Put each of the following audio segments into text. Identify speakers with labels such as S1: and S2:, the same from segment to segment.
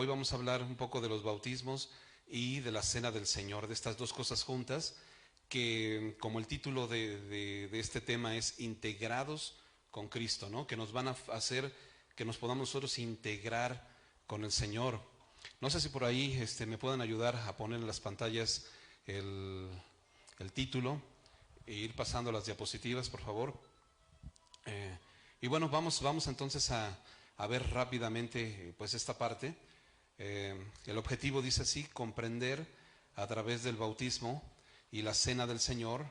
S1: Hoy vamos a hablar un poco de los bautismos y de la cena del Señor, de estas dos cosas juntas, que como el título de este tema es integrados con Cristo, ¿no? Que nos van a hacer que nos podamos nosotros integrar con el Señor. No sé si por ahí me puedan ayudar a poner en las pantallas el, el título e ir pasando las diapositivas, por favor. Y bueno, vamos entonces a ver rápidamente pues esta parte. El objetivo dice así: comprender a través del bautismo y la cena del Señor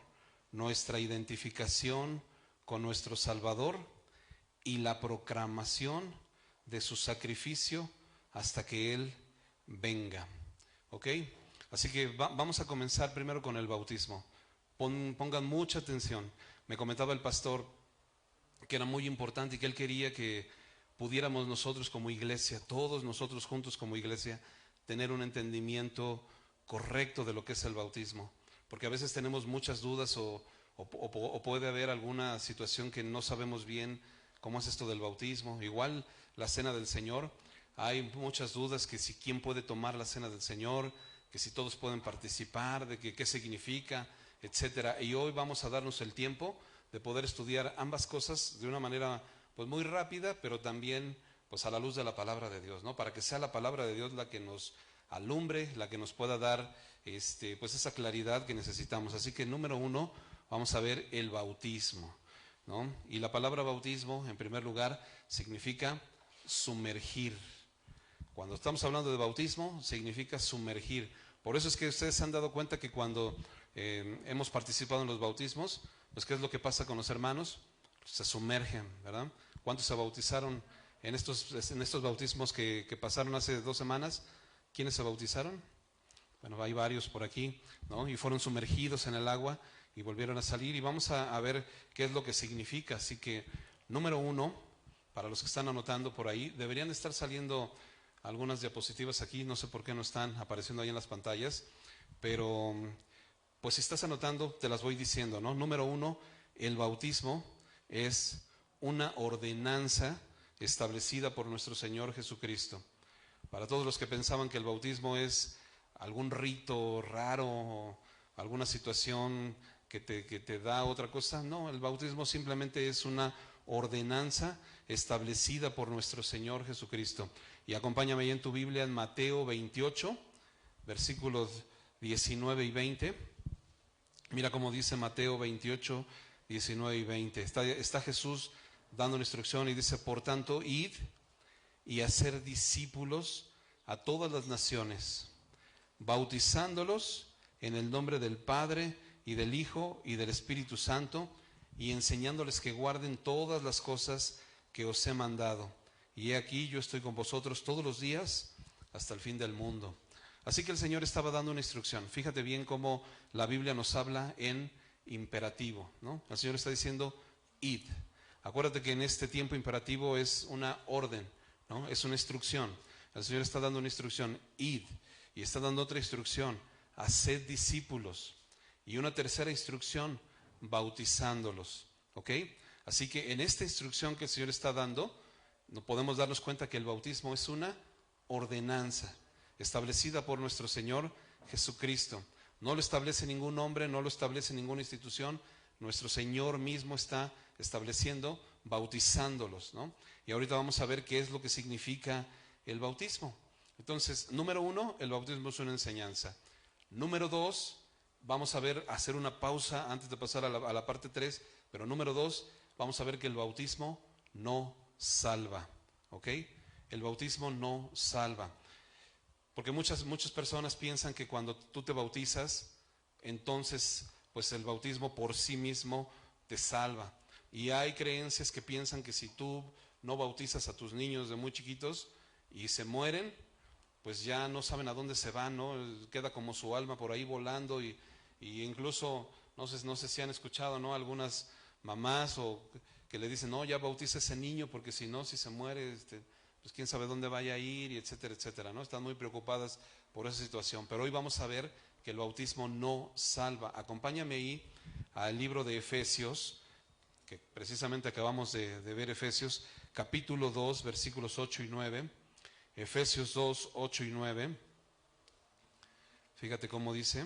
S1: nuestra identificación con nuestro Salvador y la proclamación de su sacrificio hasta que Él venga. ¿Ok? Así que vamos a comenzar primero con el bautismo. Pongan mucha atención. Me comentaba el pastor que era muy importante y que él quería que pudiéramos nosotros como iglesia, todos nosotros juntos como iglesia, tener un entendimiento correcto de lo que es el bautismo. Porque a veces tenemos muchas dudas o puede haber alguna situación que no sabemos bien cómo es esto del bautismo. Igual la cena del Señor, hay muchas dudas que si quién puede tomar la cena del Señor, que si todos pueden participar, de que qué significa, etcétera. Y hoy vamos a darnos el tiempo de poder estudiar ambas cosas de una manera pues muy rápida, pero también pues a la luz de la palabra de Dios, ¿no? Para que sea la palabra de Dios la que nos alumbre, la que nos pueda dar pues esa claridad que necesitamos. Así que número uno, vamos a ver el bautismo, ¿no? Y la palabra bautismo, en primer lugar, significa sumergir. Cuando estamos hablando de bautismo, significa sumergir. Por eso es que ustedes se han dado cuenta que cuando hemos participado en los bautismos, pues ¿qué es lo que pasa con los hermanos? Se sumergen, ¿verdad? ¿Cuántos se bautizaron en estos bautismos que pasaron hace 2 semanas? ¿Quiénes se bautizaron? Bueno, hay varios por aquí, ¿no? Y fueron sumergidos en el agua y volvieron a salir. Y vamos a ver qué es lo que significa. Así que, número uno, para los que están anotando por ahí, deberían estar saliendo algunas diapositivas aquí, no sé por qué no están apareciendo ahí en las pantallas, pero pues si estás anotando te las voy diciendo, ¿no? Número uno, el bautismo es una ordenanza establecida por nuestro Señor Jesucristo. Para todos los que pensaban que el bautismo es algún rito raro, alguna situación que te da otra cosa, no, el bautismo simplemente es una ordenanza establecida por nuestro Señor Jesucristo. Y acompáñame ahí en tu Biblia en Mateo 28, versículos 19 y 20. Mira cómo dice Mateo 28, 19 y 20. Está Jesús dando una instrucción y dice: por tanto, id y hacer discípulos a todas las naciones, bautizándolos en el nombre del Padre y del Hijo y del Espíritu Santo, y enseñándoles que guarden todas las cosas que os he mandado. Y he aquí, yo estoy con vosotros todos los días hasta el fin del mundo. Así que el Señor estaba dando una instrucción. Fíjate bien cómo la Biblia nos habla en imperativo, ¿no? El Señor está diciendo, id. Acuérdate que en este tiempo imperativo es una orden, ¿no? Es una instrucción. El Señor está dando una instrucción, id. Y está dando otra instrucción, haced discípulos. Y una tercera instrucción, bautizándolos. ¿Ok? Así que en esta instrucción que el Señor está dando, no podemos darnos cuenta que el bautismo es una ordenanza establecida por nuestro Señor Jesucristo. No lo establece ningún hombre, no lo establece ninguna institución. Nuestro Señor mismo está estableciendo, bautizándolos, ¿no? Y ahorita vamos a ver qué es lo que significa el bautismo. Entonces, número uno, el bautismo es una enseñanza. Número dos, vamos a ver, hacer una pausa antes de pasar a la parte 3, pero número dos, vamos a ver que el bautismo no salva, ¿ok? El bautismo no salva. Porque muchas personas piensan que cuando tú te bautizas, entonces pues el bautismo por sí mismo te salva. Y hay creencias que piensan que si tú no bautizas a tus niños de muy chiquitos y se mueren, pues ya no saben a dónde se van, ¿no? Queda como su alma por ahí volando y incluso, no sé si han escuchado, ¿no? Algunas mamás o que le dicen, no, ya bautiza a ese niño porque si no, si se muere, pues quién sabe dónde vaya a ir, y etcétera, etcétera, ¿no? Están muy preocupadas por esa situación. Pero hoy vamos a ver que el bautismo no salva. Acompáñame ahí al libro de Efesios, que precisamente acabamos de ver Efesios, capítulo 2, versículos 8 y 9. Efesios 2, 8 y 9. Fíjate cómo dice.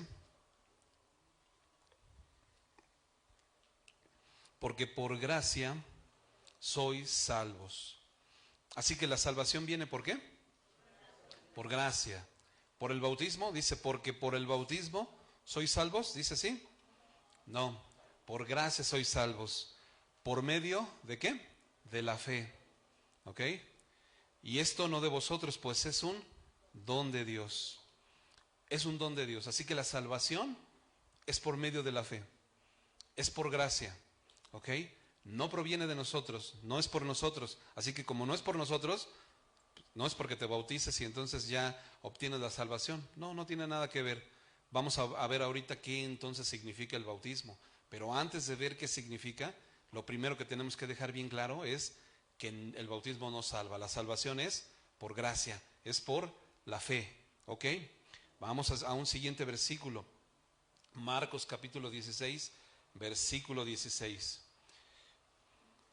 S1: Porque por gracia sois salvos. Así que la salvación viene ¿por qué? Por gracia. Por el bautismo, dice, porque por el bautismo sois salvos, dice así. No, por gracia sois salvos. ¿Por medio de qué? De la fe. ¿Ok? Y esto no de vosotros, pues es un don de Dios. Es un don de Dios. Así que la salvación es por medio de la fe. Es por gracia. ¿Ok? No proviene de nosotros, no es por nosotros. Así que como no es por nosotros, no es porque te bautices y entonces ya obtienes la salvación. No, no tiene nada que ver. Vamos a ver ahorita qué entonces significa el bautismo. Pero antes de ver qué significa, lo primero que tenemos que dejar bien claro es que el bautismo no salva. La salvación es por gracia, es por la fe. ¿Ok? Vamos a un siguiente versículo. Marcos capítulo 16, versículo 16.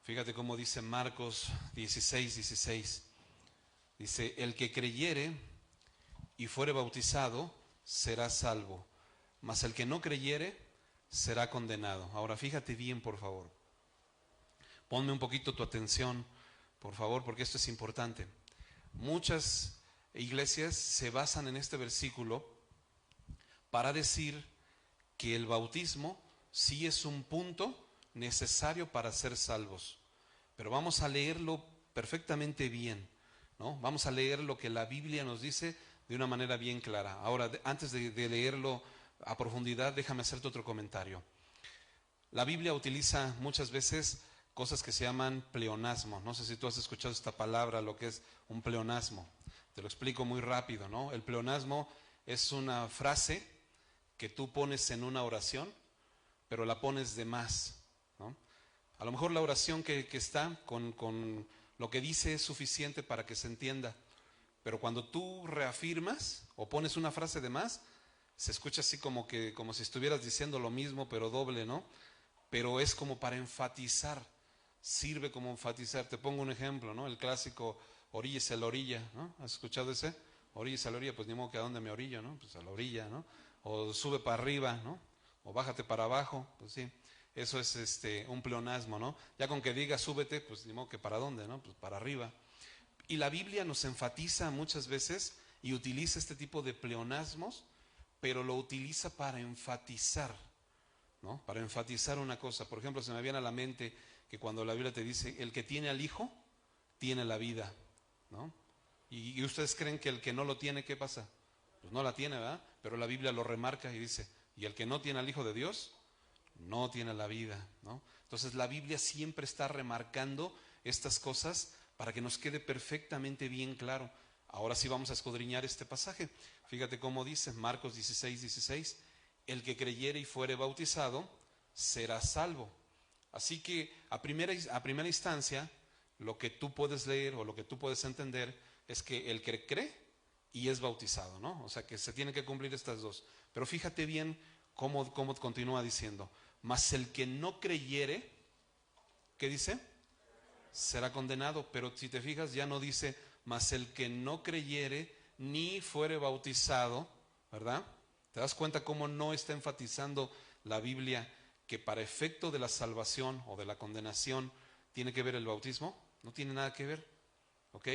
S1: Fíjate cómo dice Marcos 16, 16. Dice, el que creyere y fuere bautizado será salvo, mas el que no creyere será condenado. Ahora fíjate bien, por favor. Ponme un poquito tu atención, por favor, porque esto es importante. Muchas iglesias se basan en este versículo para decir que el bautismo sí es un punto necesario para ser salvos. Pero vamos a leerlo perfectamente bien, ¿no? Vamos a leer lo que la Biblia nos dice de una manera bien clara. Ahora, antes de leerlo a profundidad, déjame hacerte otro comentario. La Biblia utiliza muchas veces cosas que se llaman pleonasmos. No sé si tú has escuchado esta palabra, lo que es un pleonasmo. Te lo explico muy rápido, ¿no? El pleonasmo es una frase que tú pones en una oración, pero la pones de más, ¿no? A lo mejor la oración que está con lo que dice es suficiente para que se entienda, pero cuando tú reafirmas o pones una frase de más, se escucha así como si estuvieras diciendo lo mismo, pero doble, ¿no? Pero es como para enfatizar, sirve como enfatizar. Te pongo un ejemplo, ¿no? El clásico, oríllese a la orilla, ¿no? ¿Has escuchado ese? Oríllese a la orilla, pues ni modo que a dónde me orillo, ¿no? Pues a la orilla, ¿no? O sube para arriba, ¿no? O bájate para abajo, pues sí. Eso es un pleonasmo, ¿no? Ya con que diga súbete, pues ni modo que para dónde, ¿no? Pues para arriba. Y la Biblia nos enfatiza muchas veces y utiliza este tipo de pleonasmos, pero lo utiliza para enfatizar, ¿no? Para enfatizar una cosa. Por ejemplo, se me viene a la mente que cuando la Biblia te dice, el que tiene al Hijo, tiene la vida, ¿no? Y ustedes creen que el que no lo tiene, ¿qué pasa? Pues no la tiene, ¿verdad? Pero la Biblia lo remarca y dice, y el que no tiene al Hijo de Dios, no tiene la vida, ¿no? Entonces la Biblia siempre está remarcando estas cosas para que nos quede perfectamente bien claro. Ahora sí vamos a escudriñar este pasaje. Fíjate cómo dice Marcos 16, 16. El que creyere y fuere bautizado será salvo. Así que a primera instancia, lo que tú puedes leer o lo que tú puedes entender es que el que cree y es bautizado, ¿no? O sea que se tienen que cumplir estas dos. Pero fíjate bien cómo continúa diciendo. Mas el que no creyere, ¿qué dice? Será condenado. Pero si te fijas, ya no dice, mas el que no creyere ni fuere bautizado, ¿verdad? ¿Te das cuenta cómo no está enfatizando la Biblia que para efecto de la salvación o de la condenación tiene que ver el bautismo? No tiene nada que ver, ¿ok?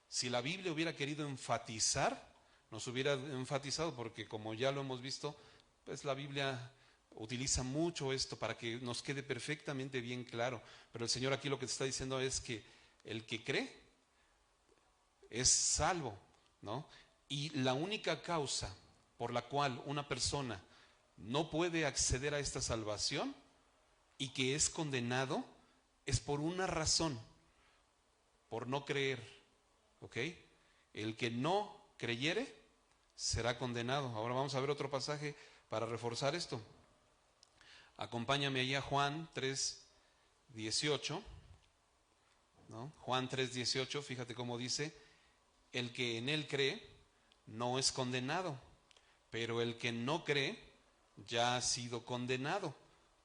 S1: Si la Biblia hubiera querido enfatizar, nos hubiera enfatizado, porque como ya lo hemos visto, pues la Biblia utiliza mucho esto para que nos quede perfectamente bien claro. Pero el Señor aquí lo que te está diciendo es que el que cree es salvo, ¿no? Y la única causa por la cual una persona no puede acceder a esta salvación y que es condenado es por una razón, por no creer, ¿ok? El que no creyere será condenado. Ahora vamos a ver otro pasaje para reforzar esto. Acompáñame ahí a Juan 3:18, ¿no? Juan 3:18, fíjate cómo dice, el que en él cree no es condenado, pero el que no cree ya ha sido condenado,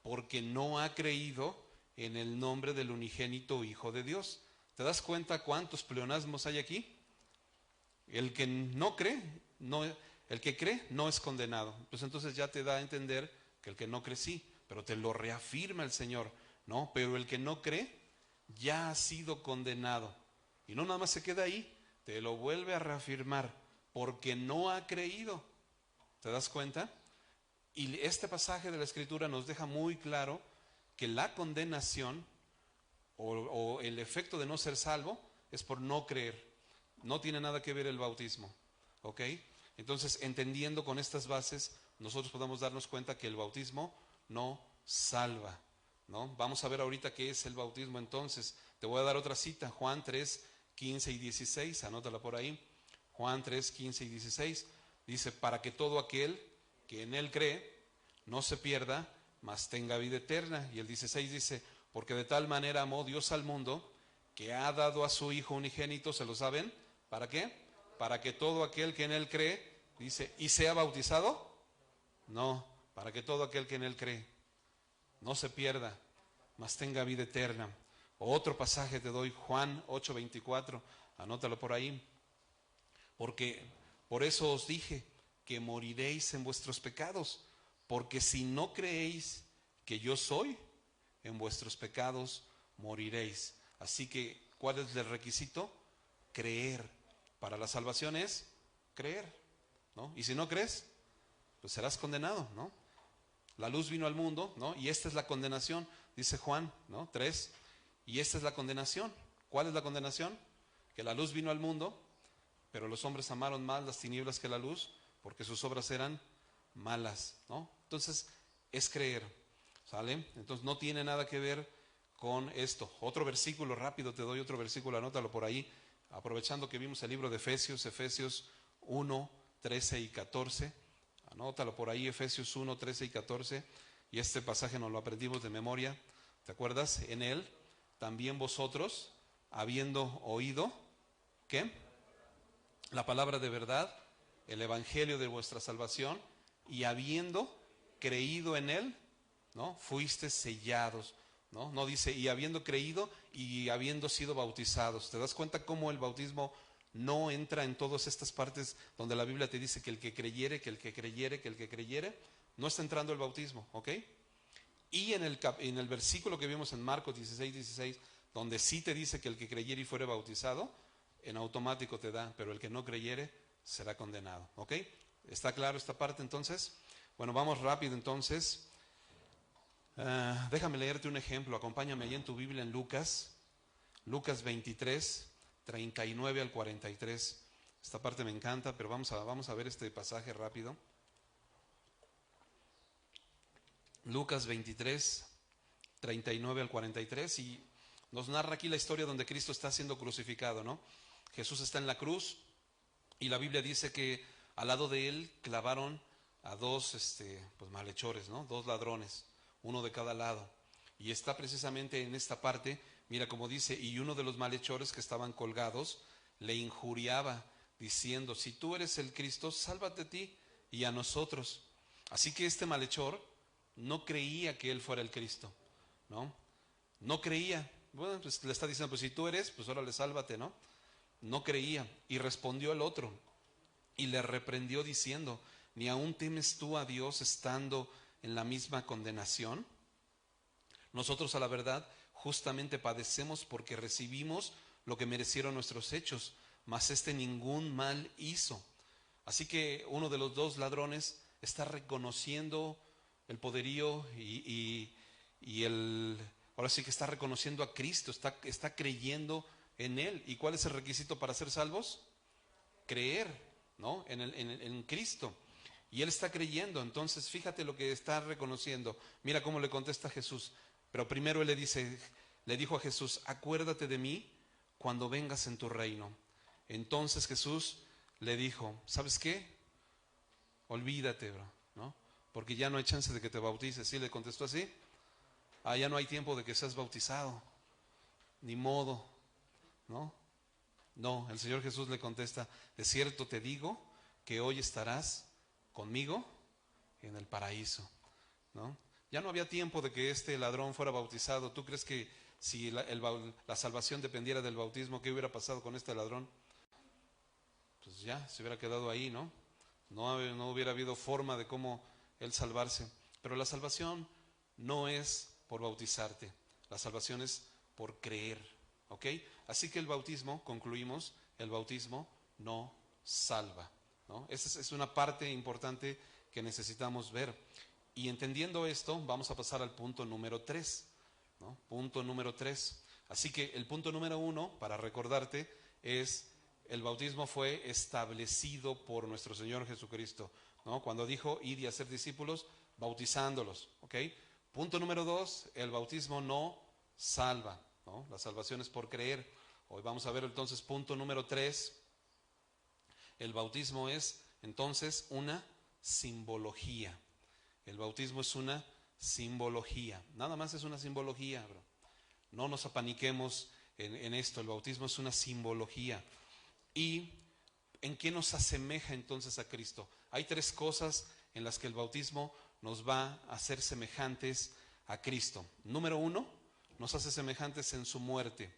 S1: porque no ha creído en el nombre del unigénito Hijo de Dios. ¿Te das cuenta cuántos pleonasmos hay aquí? El que no cree, no, el que cree no es condenado. Pues entonces ya te da a entender que el que no cree sí, pero te lo reafirma el Señor, ¿no? Pero el que no cree ya ha sido condenado. Y no nada más se queda ahí, te lo vuelve a reafirmar, porque no ha creído. ¿Te das cuenta? Y este pasaje de la Escritura nos deja muy claro que la condenación o el efecto de no ser salvo es por no creer. No tiene nada que ver el bautismo, ¿ok? Entonces, entendiendo con estas bases, nosotros podemos darnos cuenta que el bautismo no salva, ¿no? Vamos a ver ahorita qué es el bautismo entonces. Te voy a dar otra cita, Juan 3, 15 y 16, anótala por ahí. Juan 3, 15 y 16, dice, para que todo aquel que en él cree no se pierda, mas tenga vida eterna. Y el 16 dice, porque de tal manera amó Dios al mundo, que ha dado a su Hijo unigénito, ¿se lo saben? ¿Para qué? Para que todo aquel que en él cree, dice, ¿y sea bautizado? No, para que todo aquel que en él cree no se pierda, mas tenga vida eterna. Otro pasaje te doy, Juan 8:24, anótalo por ahí. Porque por eso os dije que moriréis en vuestros pecados, porque si no creéis que yo soy, en vuestros pecados moriréis. Así que, ¿cuál es el requisito? Creer. Para la salvación es creer, ¿no? Y si no crees, pues serás condenado, ¿no? La luz vino al mundo, ¿no? Y esta es la condenación, dice Juan, ¿no? 3. Y esta es la condenación. ¿Cuál es la condenación? Que la luz vino al mundo, pero los hombres amaron más las tinieblas que la luz, porque sus obras eran malas, ¿no? Entonces, es creer, ¿sale? Entonces, no tiene nada que ver con esto. Otro versículo, rápido te doy otro versículo, anótalo por ahí, aprovechando que vimos el libro de Efesios, Efesios 1, 13 y 14. Anótalo por ahí, Efesios 1, 13 y 14. Y este pasaje nos lo aprendimos de memoria. ¿Te acuerdas? En él, también vosotros, habiendo oído, ¿qué? La palabra de verdad, el evangelio de vuestra salvación, y habiendo creído en él, ¿no? Fuiste sellados, ¿no? No dice, y habiendo creído y habiendo sido bautizados. ¿Te das cuenta cómo el bautismo no entra en todas estas partes donde la Biblia te dice que el que creyere, que el que creyere, que el que creyere? No está entrando el bautismo, ¿ok? Y en el versículo que vimos en Marcos 16, 16, donde sí te dice que el que creyere y fuere bautizado, en automático te da, pero el que no creyere será condenado, ¿ok? ¿Está claro esta parte entonces? Bueno, vamos rápido entonces. Déjame leerte un ejemplo, acompáñame ahí en tu Biblia en Lucas 23, 39 al 43. Esta parte me encanta, pero vamos a ver este pasaje rápido. Lucas 23, 39 al 43, y nos narra aquí la historia donde Cristo está siendo crucificado, ¿no? Jesús está en la cruz y la Biblia dice que al lado de él clavaron a dos pues malhechores, ¿no? Dos ladrones, uno de cada lado. Y está precisamente en esta parte, mira como dice, y uno de los malhechores que estaban colgados le injuriaba diciendo, si tú eres el Cristo, sálvate a ti y a nosotros. Así que este malhechor no creía que él fuera el Cristo, ¿no? No creía. Bueno, pues le está diciendo, pues si tú eres, pues órale, sálvate, ¿no? No creía. Y respondió el otro y le reprendió diciendo, ¿ni aún temes tú a Dios estando en la misma condenación? Nosotros a la verdad justamente padecemos porque recibimos lo que merecieron nuestros hechos, mas este ningún mal hizo. Así que uno de los dos ladrones está reconociendo el poderío y ahora sí que está reconociendo a Cristo, está creyendo en Él. ¿Y cuál es el requisito para ser salvos? Creer, ¿no? En Cristo. Y él está creyendo, entonces fíjate lo que está reconociendo. Mira cómo le contesta Jesús. Pero primero él le dijo a Jesús, acuérdate de mí cuando vengas en tu reino. Entonces Jesús le dijo, ¿sabes qué? Olvídate, bro, ¿no? Porque ya no hay chance de que te bautices. ¿Sí le contestó así? Ya no hay tiempo de que seas bautizado. Ni modo, ¿no? No, el Señor Jesús le contesta, de cierto te digo que hoy estarás conmigo en el paraíso, ¿no? Ya no había tiempo de que este ladrón fuera bautizado. ¿Tú crees que si la salvación dependiera del bautismo, qué hubiera pasado con este ladrón? pues ya se hubiera quedado ahí, ¿no? No hubiera habido forma de cómo él salvarse. Pero la salvación no es por bautizarte, la salvación es por creer, ¿ok? Así que el bautismo, concluimos, el bautismo no salva, ¿no? Esa es una parte importante que necesitamos ver. Y entendiendo esto, vamos a pasar al punto número 3, ¿no? Punto número 3. Así que el punto número 1, para recordarte, es el bautismo fue establecido por nuestro Señor Jesucristo, ¿no? Cuando dijo, id y hacer discípulos, bautizándolos, ¿ok? Punto número 2, el bautismo no salva, ¿no? La salvación es por creer. Hoy vamos a ver entonces punto número 3. El bautismo es entonces una simbología. El bautismo es una simbología. Nada más es una simbología, bro. No nos apaniquemos en esto. El bautismo es una simbología. ¿Y en qué nos asemeja entonces a Cristo? Hay 3 cosas en las que el bautismo nos va a hacer semejantes a Cristo. Número 1, nos hace semejantes en su muerte.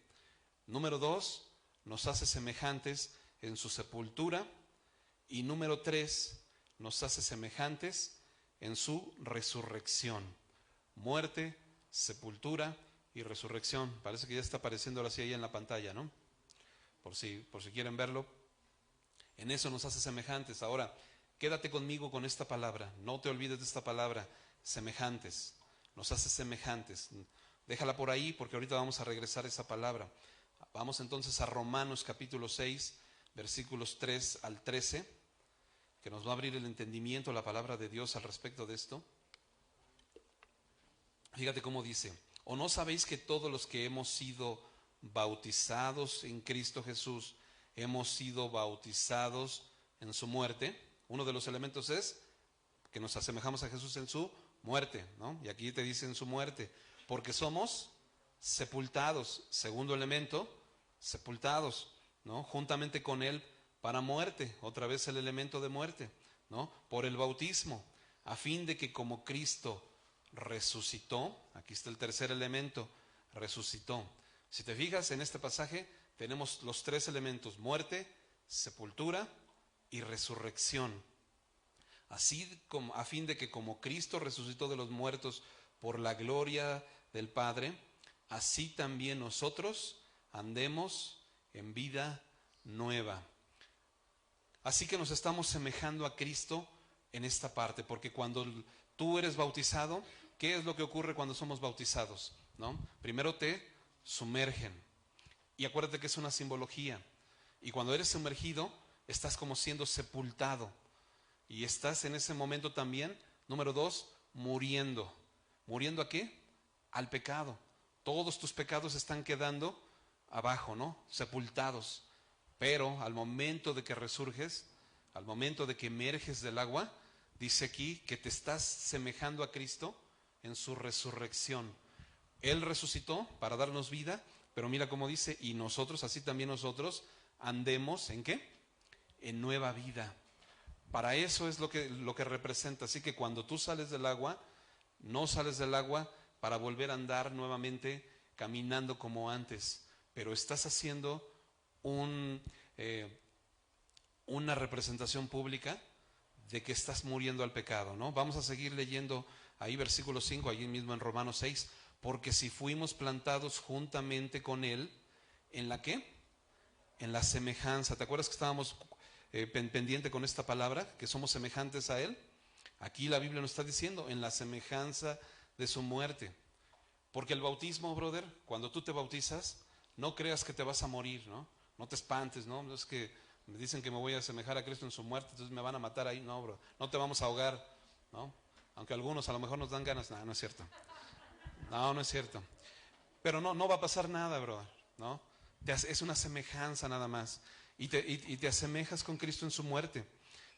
S1: Número 2, nos hace semejantes en su sepultura. Y número 3, nos hace semejantes en su resurrección. Muerte, sepultura y resurrección. Parece que ya está apareciendo ahora sí ahí en la pantalla, ¿no? Por si quieren verlo. En eso nos hace semejantes. Ahora, quédate conmigo con esta palabra. No te olvides de esta palabra. Semejantes. Nos hace semejantes. Déjala por ahí porque ahorita vamos a regresar a esa palabra. Vamos entonces a Romanos capítulo 6, versículos 3 al 13, que nos va a abrir el entendimiento, la palabra de Dios al respecto de esto. Fíjate cómo dice: ¿o no sabéis que todos los que hemos sido bautizados en Cristo Jesús, hemos sido bautizados en su muerte? Uno de los elementos es que nos asemejamos a Jesús en su muerte, ¿no? Y aquí te dice en su muerte, porque somos sepultados. Segundo elemento, sepultados, ¿no? Juntamente con él para muerte, otra vez el elemento de muerte, ¿no? Por el bautismo, a fin de que como Cristo resucitó, aquí está el tercer elemento, resucitó. Si te fijas en este pasaje, tenemos los 3 elementos: muerte, sepultura y resurrección. Así como, a fin de que como Cristo resucitó de los muertos por la gloria del Padre, así también nosotros andemos en vida nueva. Así que nos estamos semejando a Cristo en esta parte, porque cuando tú eres bautizado, ¿qué es lo que ocurre cuando somos bautizados? ¿No? Primero te sumergen. Y acuérdate que es una simbología. Y cuando eres sumergido, estás como siendo sepultado. Y estás en ese momento también, número 2, muriendo. ¿Muriendo a qué? Al pecado. Todos tus pecados están quedando abajo, ¿no? Sepultados. Pero al momento de que resurges, al momento de que emerges del agua, dice aquí que te estás semejando a Cristo en su resurrección. Él resucitó para darnos vida, pero mira cómo dice, y nosotros, así también nosotros, andemos ¿en qué? En nueva vida. Para eso es lo que representa. Así que cuando tú sales del agua, no sales del agua para volver a andar nuevamente caminando como antes, pero estás haciendo una representación pública de que estás muriendo al pecado, ¿no? Vamos a seguir leyendo ahí versículo 5, allí mismo en Romanos 6, porque si fuimos plantados juntamente con Él, ¿en la qué? En la semejanza. ¿Te acuerdas que estábamos pendiente con esta palabra, que somos semejantes a Él? Aquí la Biblia nos está diciendo, en la semejanza de su muerte. Porque el bautismo, brother, cuando tú te bautizas, no creas que te vas a morir, ¿no? No te espantes, ¿no? No es que me dicen que me voy a asemejar a Cristo en su muerte, entonces me van a matar ahí. No, bro, no te vamos a ahogar, ¿no? Aunque algunos a lo mejor nos dan ganas. No, no es cierto. No es cierto. Pero no va a pasar nada, brother, ¿no? Es una semejanza nada más. Y te asemejas con Cristo en su muerte,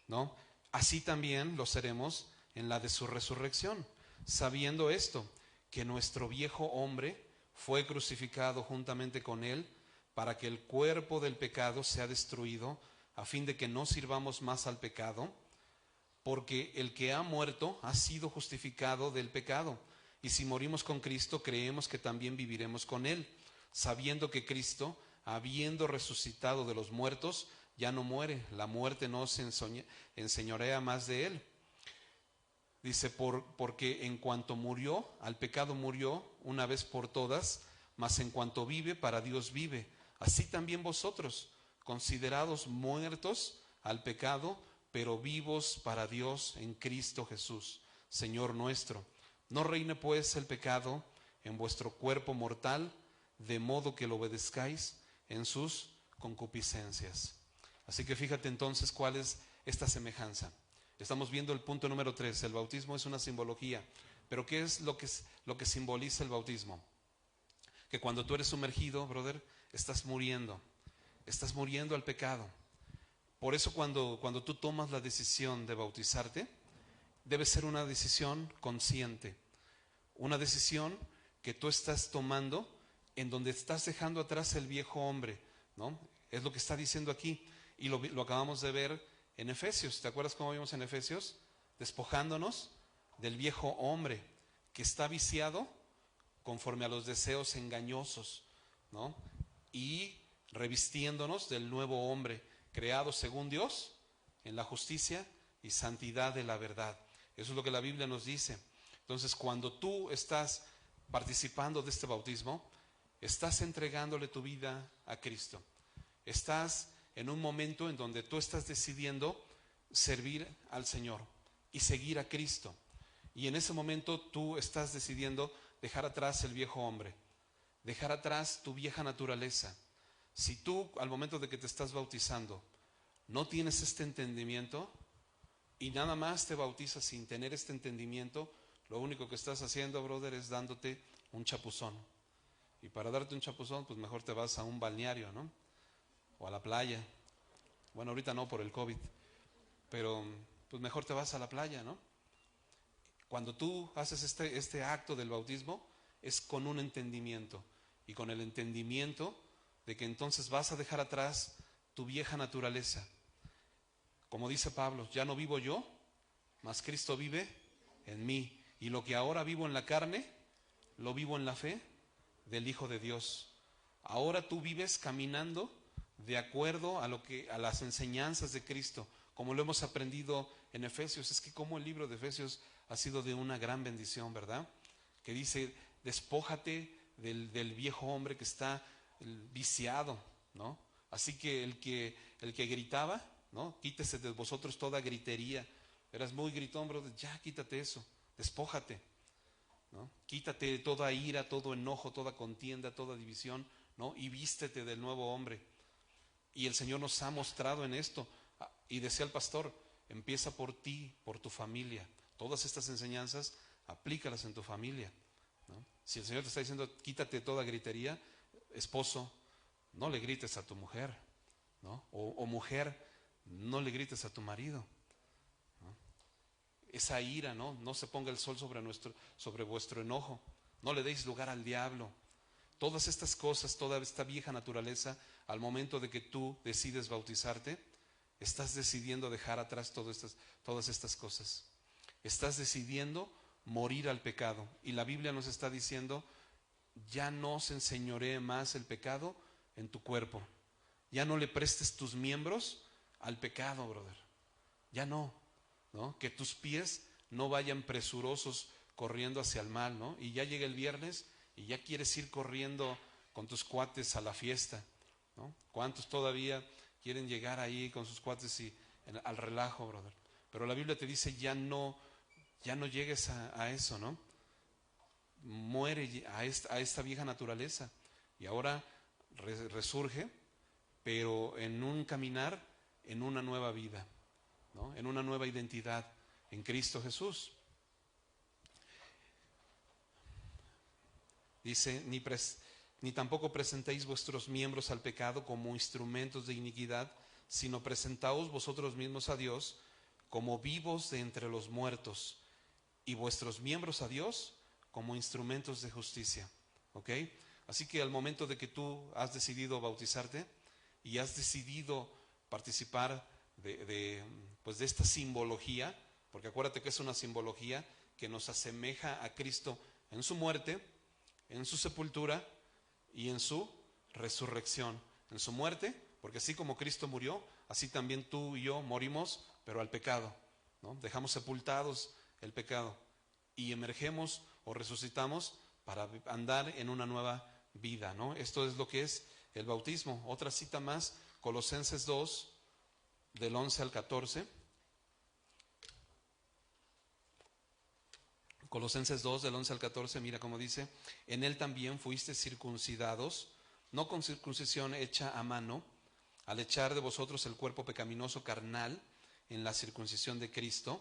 S1: ¿no? Así también lo seremos en la de su resurrección, sabiendo esto, que nuestro viejo hombre fue crucificado juntamente con Él, para que el cuerpo del pecado sea destruido, a fin de que no sirvamos más al pecado, porque el que ha muerto ha sido justificado del pecado. Y si morimos con Cristo, creemos que también viviremos con Él, sabiendo que Cristo, habiendo resucitado de los muertos, ya no muere, la muerte no se enseñorea más de él. Dice, porque en cuanto murió, al pecado murió una vez por todas, mas en cuanto vive, para Dios vive. Así también vosotros, considerados muertos al pecado, pero vivos para Dios en Cristo Jesús, Señor nuestro. No reine pues el pecado en vuestro cuerpo mortal, de modo que lo obedezcáis en sus concupiscencias. Así que fíjate entonces cuál es esta semejanza. Estamos viendo el punto número 3. El bautismo es una simbología. Pero ¿qué es lo que simboliza el bautismo? Que cuando tú eres sumergido, brother, estás muriendo al pecado. Por eso cuando tú tomas la decisión de bautizarte, debe ser una decisión consciente, una decisión que tú estás tomando en donde estás dejando atrás el viejo hombre, ¿no? Es lo que está diciendo aquí, y lo acabamos de ver en Efesios. ¿Te acuerdas cómo vimos en Efesios? Despojándonos del viejo hombre que está viciado conforme a los deseos engañosos, ¿no? Y revistiéndonos del nuevo hombre, creado según Dios, en la justicia y santidad de la verdad. Eso es lo que la Biblia nos dice. Entonces, cuando tú estás participando de este bautismo, estás entregándole tu vida a Cristo. Estás en un momento en donde tú estás decidiendo servir al Señor y seguir a Cristo. Y en ese momento tú estás decidiendo dejar atrás el viejo hombre, dejar atrás tu vieja naturaleza. Si tú al momento de que te estás bautizando no tienes este entendimiento y nada más te bautizas sin tener este entendimiento, lo único que estás haciendo, brother, es dándote un chapuzón. Y para darte un chapuzón, pues mejor te vas a un balneario, ¿no? O a la playa. Bueno, ahorita no por el COVID, pero pues mejor te vas a la playa, ¿no? Cuando tú haces este acto del bautismo, es con un entendimiento, y con el entendimiento de que entonces vas a dejar atrás tu vieja naturaleza. Como dice Pablo, ya no vivo yo, mas Cristo vive en mí, y lo que ahora vivo en la carne, lo vivo en la fe del Hijo de Dios. Ahora tú vives caminando de acuerdo a las enseñanzas de Cristo, como lo hemos aprendido en Efesios. Es que como el libro de Efesios ha sido de una gran bendición, ¿verdad? Que dice, despójate del viejo hombre que está viciado, ¿no? Así que el que gritaba, ¿no? Quítese de vosotros toda gritería. Eras muy gritón, brother, ya quítate eso, despójate, ¿no? Quítate toda ira, todo enojo, toda contienda, toda división, ¿no? Y vístete del nuevo hombre. Y el Señor nos ha mostrado en esto. Y decía el pastor, empieza por ti, por tu familia. Todas estas enseñanzas, aplícalas en tu familia, ¿no? Si el Señor te está diciendo, quítate toda gritería, esposo, no le grites a tu mujer, ¿no? O mujer, no le grites a tu marido, ¿no? Esa ira, ¿no? No se ponga el sol sobre vuestro enojo. No le deis lugar al diablo. Todas estas cosas, toda esta vieja naturaleza, al momento de que tú decides bautizarte, estás decidiendo dejar atrás todas estas cosas. Estás decidiendo morir al pecado. Y la Biblia nos está diciendo, ya no se enseñoree más el pecado en tu cuerpo. Ya no le prestes tus miembros al pecado, brother. Ya no, ¿no? Que tus pies no vayan presurosos corriendo hacia el mal, ¿no? Y ya llega el viernes y ya quieres ir corriendo con tus cuates a la fiesta, ¿no? ¿Cuántos todavía quieren llegar ahí con sus cuates y al relajo, brother? Pero la Biblia te dice, ya no llegues a eso, ¿no? Muere a esta vieja naturaleza y ahora resurge, pero en un caminar, en una nueva vida, ¿no? En una nueva identidad en Cristo Jesús. Dice, ni tampoco presentéis vuestros miembros al pecado como instrumentos de iniquidad, sino presentaos vosotros mismos a Dios como vivos de entre los muertos, y vuestros miembros a Dios como instrumentos de justicia. ¿Ok? Así que al momento de que tú has decidido bautizarte y has decidido participar de esta simbología, porque acuérdate que es una simbología que nos asemeja a Cristo en su muerte, en su sepultura y en su resurrección. En su muerte, Porque así como Cristo murió, así también tú y yo morimos, pero al pecado, ¿no? Dejamos sepultados el pecado y emergemos o resucitamos para andar en una nueva vida, ¿no? Esto es lo que es el bautismo. Otra cita más, Colosenses 2, del 11 al 14. Colosenses 2, del 11 al 14, mira cómo dice: en él también fuiste circuncidados, no con circuncisión hecha a mano, al echar de vosotros el cuerpo pecaminoso carnal en la circuncisión de Cristo,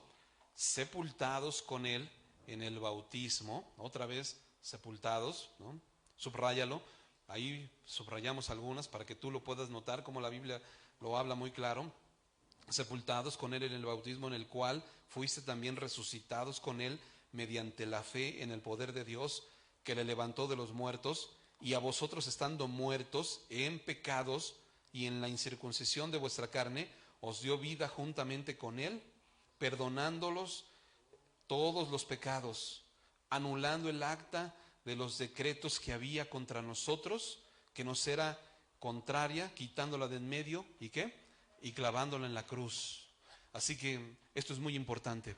S1: sepultados con él en el bautismo. Otra vez, sepultados, ¿no? Subráyalo. Ahí subrayamos algunas para que tú lo puedas notar, como la Biblia lo habla muy claro. Sepultados con él en el bautismo, en el cual fuiste también resucitados con él mediante la fe en el poder de Dios, que le levantó de los muertos, y a vosotros, estando muertos en pecados y en la incircuncisión de vuestra carne, os dio vida juntamente con él, perdonándolos todos los pecados, anulando el acta de los decretos que había contra nosotros, que nos era contraria, quitándola de en medio, ¿y qué? Y clavándola en la cruz. Así que esto es muy importante,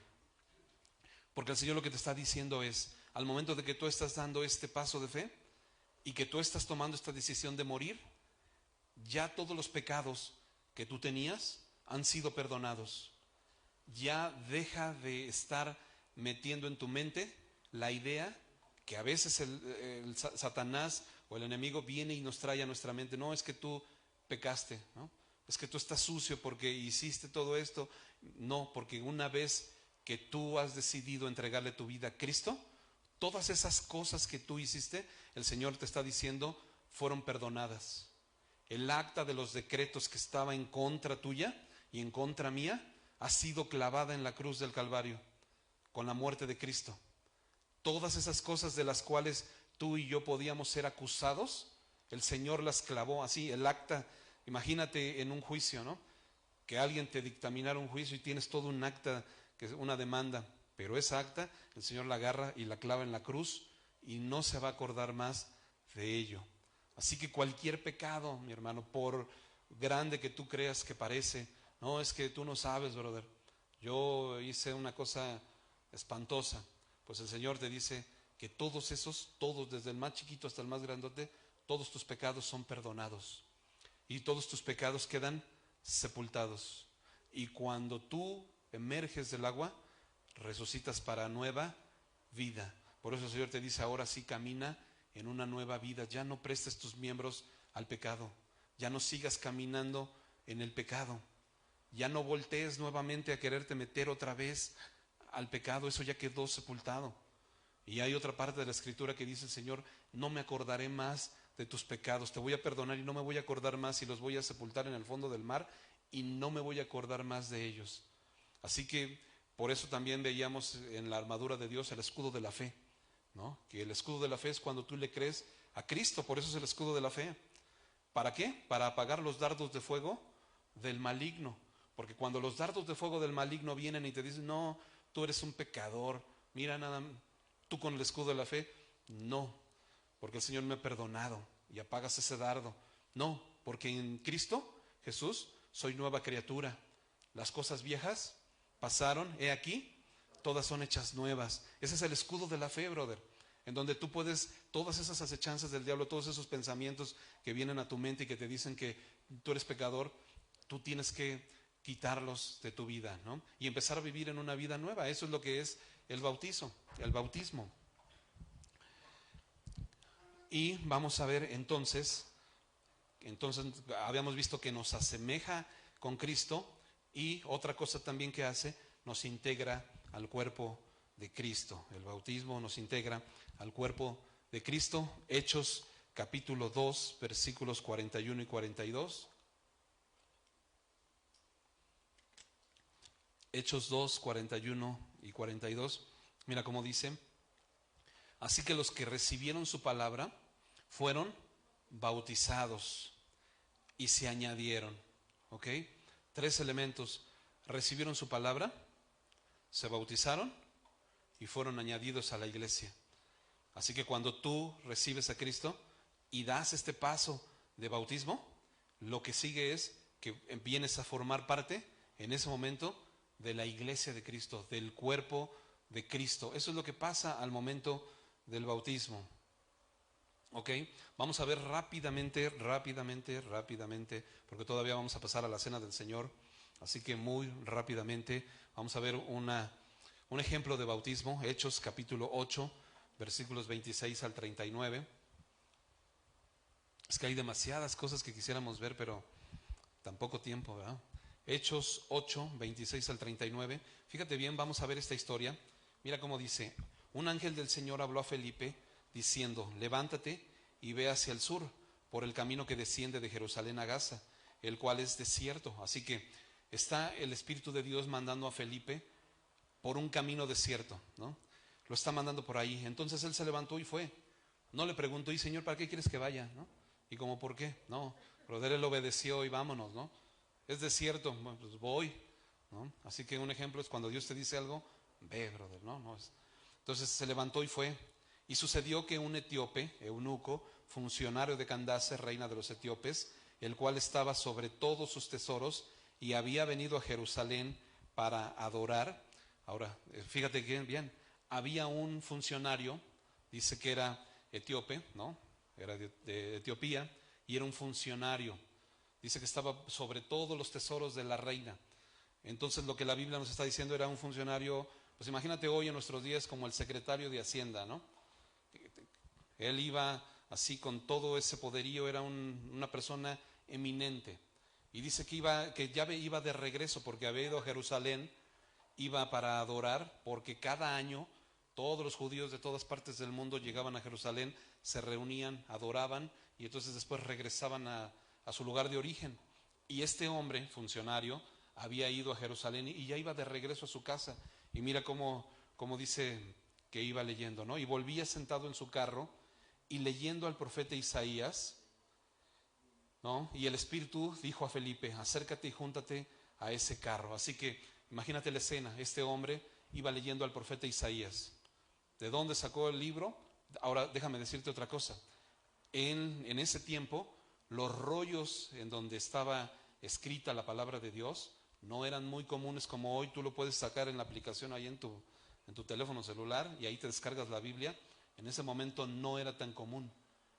S1: porque el Señor lo que te está diciendo es, al momento de que tú estás dando este paso de fe y que tú estás tomando esta decisión de morir, ya todos los pecados que tú tenías han sido perdonados. Ya deja de estar metiendo en tu mente la idea que a veces el Satanás o el enemigo viene y nos trae a nuestra mente: no, es que tú pecaste, ¿no? Es que tú estás sucio porque hiciste todo esto. No, porque una vez que tú has decidido entregarle tu vida a Cristo, todas esas cosas que tú hiciste, el Señor te está diciendo, fueron perdonadas. El acta de los decretos que estaba en contra tuya y en contra mía ha sido clavada en la cruz del Calvario con la muerte de Cristo. Todas esas cosas de las cuales tú y yo podíamos ser acusados, el Señor las clavó así. El acta, imagínate en un juicio, ¿no? Que alguien te dictaminara un juicio y tienes todo un acta, que es una demanda, pero esa acta el Señor la agarra y la clava en la cruz y no se va a acordar más de ello. Así que cualquier pecado, mi hermano, por grande que tú creas que parece, no, es que tú no sabes, brother, yo hice una cosa espantosa, pues el Señor te dice que todos esos, todos, desde el más chiquito hasta el más grandote, todos tus pecados son perdonados y todos tus pecados quedan sepultados. Y cuando tú emerges del agua, resucitas para nueva vida. Por eso el Señor te dice: ahora sí camina en una nueva vida. Ya no prestes tus miembros al pecado. Ya no sigas caminando en el pecado. Ya no voltees nuevamente a quererte meter otra vez al pecado. Eso ya quedó sepultado. Y hay otra parte de la Escritura que dice el Señor: no me acordaré más de tus pecados. Te voy a perdonar y no me voy a acordar más, y los voy a sepultar en el fondo del mar y no me voy a acordar más de ellos. Así que por eso también veíamos en la armadura de Dios el escudo de la fe, ¿no? Que el escudo de la fe es cuando tú le crees a Cristo. Por eso es el escudo de la fe. ¿Para qué? Para apagar los dardos de fuego del maligno. Porque cuando los dardos de fuego del maligno vienen y te dicen: no, tú eres un pecador, mira, nada, tú con el escudo de la fe, no, porque el Señor me ha perdonado, y apagas ese dardo. No, porque en Cristo Jesús soy nueva criatura. Las cosas viejas pasaron, he aquí, todas son hechas nuevas. Ese es el escudo de la fe, brother, en donde tú puedes, todas esas acechanzas del diablo, todos esos pensamientos que vienen a tu mente y que te dicen que tú eres pecador, tú tienes que quitarlos de tu vida, ¿no? Y empezar a vivir en una vida nueva. Eso es lo que es el bautismo. Y vamos a ver entonces habíamos visto que nos asemeja con Cristo, y otra cosa también que hace, nos integra al cuerpo de Cristo. El bautismo nos integra al cuerpo de Cristo. Hechos capítulo 2, versículos 41 y 42. Hechos 2, 41 y 42. Mira cómo dice: así que los que recibieron su palabra fueron bautizados y se añadieron. ¿Ok? 3 elementos: recibieron su palabra, se bautizaron y fueron añadidos a la iglesia. Así que cuando tú recibes a Cristo y das este paso de bautismo, lo que sigue es que vienes a formar parte en ese momento de la iglesia de Cristo, del cuerpo de Cristo. Eso es lo que pasa al momento del bautismo. ¿Ok? Vamos a ver rápidamente, porque todavía vamos a pasar a la cena del Señor. Así que muy rápidamente vamos a ver un ejemplo de bautismo. Hechos capítulo 8, versículos 26 al 39. Es que hay demasiadas cosas que quisiéramos ver, pero tan poco tiempo, ¿verdad? Hechos 8, 26 al 39. Fíjate bien, vamos a ver esta historia. Mira cómo dice: un ángel del Señor habló a Felipe diciendo: levántate y ve hacia el sur, por el camino que desciende de Jerusalén a Gaza, el cual es desierto. Así que está el Espíritu de Dios mandando a Felipe por un camino desierto, ¿no? Lo está mandando por ahí. Entonces él se levantó y fue. No le preguntó: y Señor, ¿para qué quieres que vaya? ¿No? ¿Y cómo por qué? No, pero él obedeció y vámonos, ¿no? Es desierto, bueno, pues voy, ¿no? Así que un ejemplo es cuando Dios te dice algo, ve, brother, ¿no? No es. Entonces se levantó y fue. Y sucedió que un etíope, eunuco, funcionario de Candace, reina de los etíopes, el cual estaba sobre todos sus tesoros y había venido a Jerusalén para adorar. Ahora, fíjate bien, había un funcionario, dice que era etíope, ¿no? Era de Etiopía y era un funcionario. Dice que estaba sobre todos los tesoros de la reina. Entonces lo que la Biblia nos está diciendo era un funcionario, pues imagínate hoy en nuestros días como el secretario de Hacienda, ¿no? Él iba así con todo ese poderío, era una persona eminente. Y dice que ya iba de regreso porque había ido a Jerusalén, iba para adorar, porque cada año todos los judíos de todas partes del mundo llegaban a Jerusalén, se reunían, adoraban y entonces después regresaban a su lugar de origen. Y este hombre, funcionario, había ido a Jerusalén y ya iba de regreso a su casa. Y mira cómo dice que iba leyendo, ¿no? Y volvía sentado en su carro y leyendo al profeta Isaías, ¿no? Y el Espíritu dijo a Felipe: acércate y júntate a ese carro. Así que imagínate la escena, este hombre iba leyendo al profeta Isaías. ¿De dónde sacó el libro? Ahora déjame decirte otra cosa. En ese tiempo, los rollos en donde estaba escrita la palabra de Dios no eran muy comunes como hoy. Tú lo puedes sacar en la aplicación ahí en tu teléfono celular y ahí te descargas la Biblia. En ese momento no era tan común.